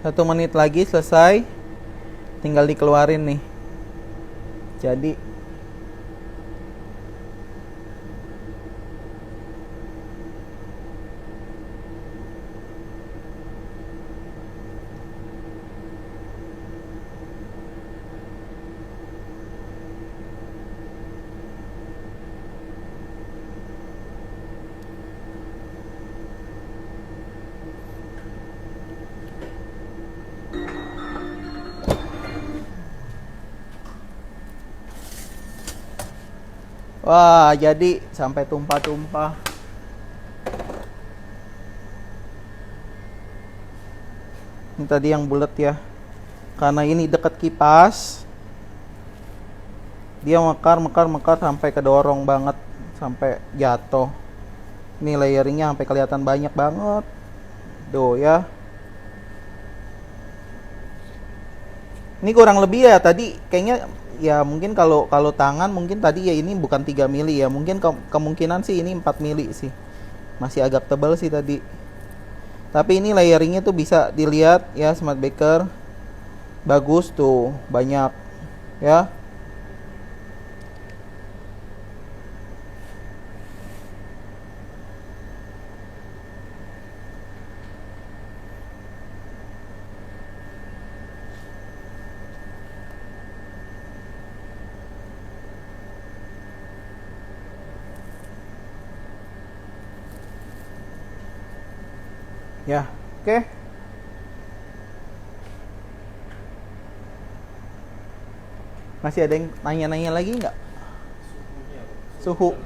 Satu menit lagi selesai. Tinggal dikeluarin nih. Jadi wah, jadi sampai tumpah-tumpah. Ini tadi yang bulat ya. Karena ini dekat kipas. Dia mekar sampai kedorong banget, sampai jatuh. Ini layeringnya sampai kelihatan banyak banget. Tuh ya. Ini kurang lebih ya tadi kayaknya ya mungkin kalau tangan mungkin tadi ya ini bukan 3 mili ya. Mungkin kemungkinan sih ini 4 mili sih. Masih agak tebal sih tadi. Tapi ini layeringnya tuh bisa dilihat ya Smart Baker. Bagus tuh, banyak ya. Ya, oke. Masih ada yang nanya-nanya lagi nggak? Suhu.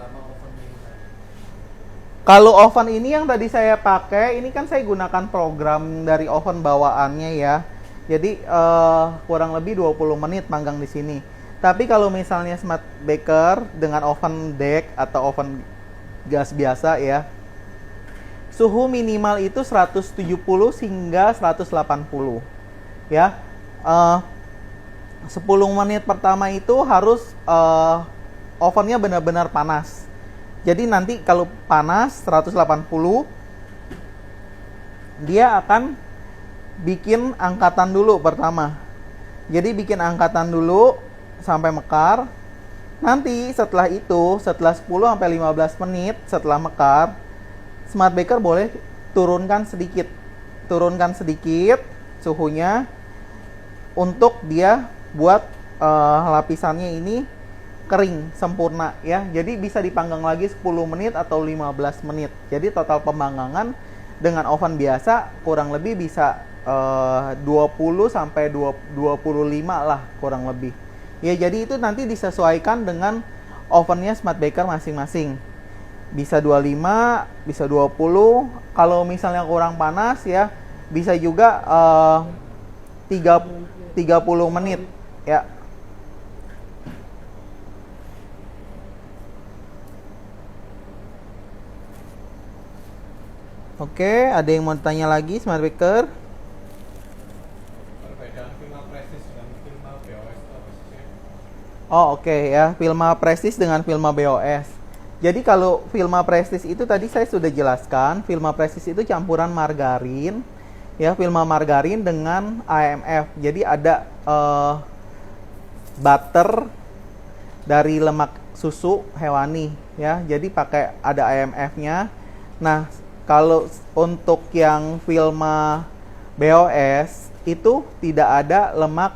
Kalau oven ini yang tadi saya pakai, ini kan saya gunakan program dari oven bawaannya ya. Jadi kurang lebih 20 menit manggang di sini. Tapi kalau misalnya smart baker dengan oven deck atau oven gas biasa ya, suhu minimal itu 170 hingga 180 ya. 10 menit pertama itu harus ovennya benar-benar panas. Jadi nanti kalau panas 180, dia akan bikin angkatan dulu pertama. Jadi bikin angkatan dulu sampai mekar. Nanti setelah itu, setelah 10 sampai 15 menit setelah mekar, smart baker boleh turunkan sedikit. Turunkan sedikit suhunya untuk dia buat lapisannya ini kering sempurna ya. Jadi bisa dipanggang lagi 10 menit atau 15 menit. Jadi total pemanggangan dengan oven biasa kurang lebih bisa 20 sampai 25 lah kurang lebih. Ya, jadi itu nanti disesuaikan dengan ovennya smart baker masing-masing. Bisa 25, bisa 20. Kalau misalnya kurang panas ya, bisa juga 30 menit ya. Oke, ada yang mau tanya lagi smart baker? Perbedaan Filma Prestige dengan Filma BOS itu apa sih? Oh oke ya, Filma Prestige dengan Filma BOS. Jadi kalau Filma Prestige itu tadi saya sudah jelaskan, Filma Prestige itu campuran margarin, ya Filma margarin dengan AMF. Jadi ada butter dari lemak susu hewani, ya. Jadi pakai ada AMF-nya. Nah, kalau untuk yang Filma BOS itu tidak ada lemak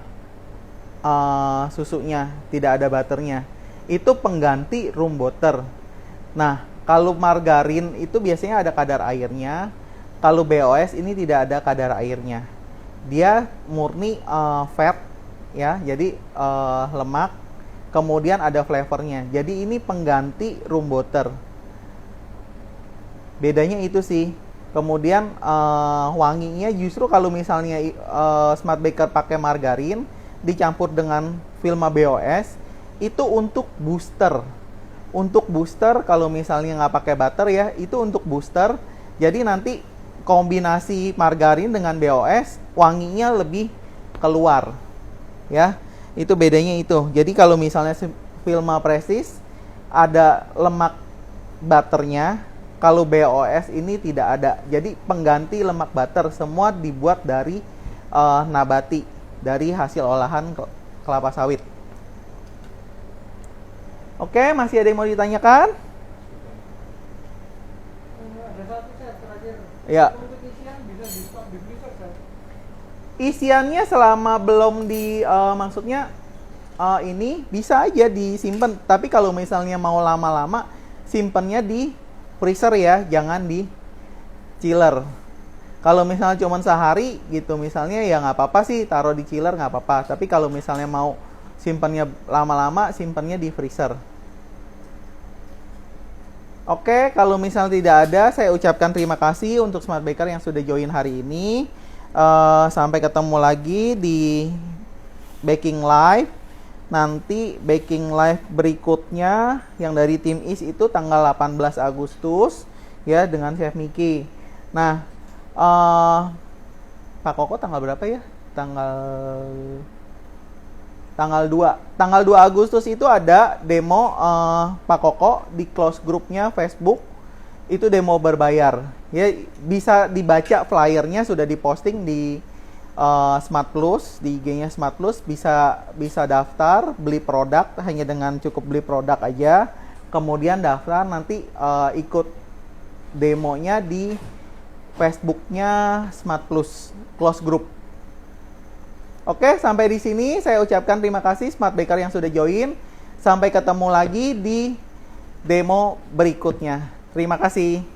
susunya, tidak ada butternya. Itu pengganti room butter. Nah, kalau margarin itu biasanya ada kadar airnya. Kalau BOS ini tidak ada kadar airnya. Dia murni fat ya, jadi lemak. Kemudian ada flavornya. Jadi ini pengganti room butter. Bedanya itu sih. Kemudian wanginya justru kalau misalnya smart baker pakai margarin dicampur dengan Filma BOS itu untuk booster. Untuk booster kalau misalnya nggak pakai butter ya, itu untuk booster. Jadi nanti kombinasi margarin dengan BOS wanginya lebih keluar. Ya, itu bedanya itu. Jadi kalau misalnya Filma Prestige ada lemak butternya, kalau BOS ini tidak ada. Jadi pengganti lemak butter semua dibuat dari nabati, dari hasil olahan kelapa sawit. Oke, masih ada yang mau ditanyakan? Ada satu set terakhir. Ya. Untuk isian bisa di stop di freezer set. Isiannya selama belum di maksudnya ini bisa aja disimpan. Tapi kalau misalnya mau lama-lama, simpennya di freezer ya, jangan di chiller. Kalau misalnya cuma sehari gitu misalnya ya nggak apa-apa sih, taruh di chiller nggak apa-apa. Tapi kalau misalnya mau simpannya lama-lama, simpannya di freezer. Oke, kalau misal tidak ada, saya ucapkan terima kasih untuk smart baker yang sudah join hari ini. Sampai ketemu lagi di baking live. Nanti baking live berikutnya yang dari tim IS itu tanggal 18 Agustus ya dengan Chef Miki. Nah, Pak Koko tanggal berapa ya? Tanggal 2 Agustus itu ada demo Pak Koko di close grupnya Facebook. Itu demo berbayar. Ya, bisa dibaca flyernya sudah diposting di Smart Plus, di IG-nya Smart Plus. Bisa daftar beli produk hanya dengan cukup beli produk aja. Kemudian daftar nanti ikut demonya di Facebook-nya Smart Plus close group. Oke, sampai di sini saya ucapkan terima kasih smart baker yang sudah join. Sampai ketemu lagi di demo berikutnya. Terima kasih.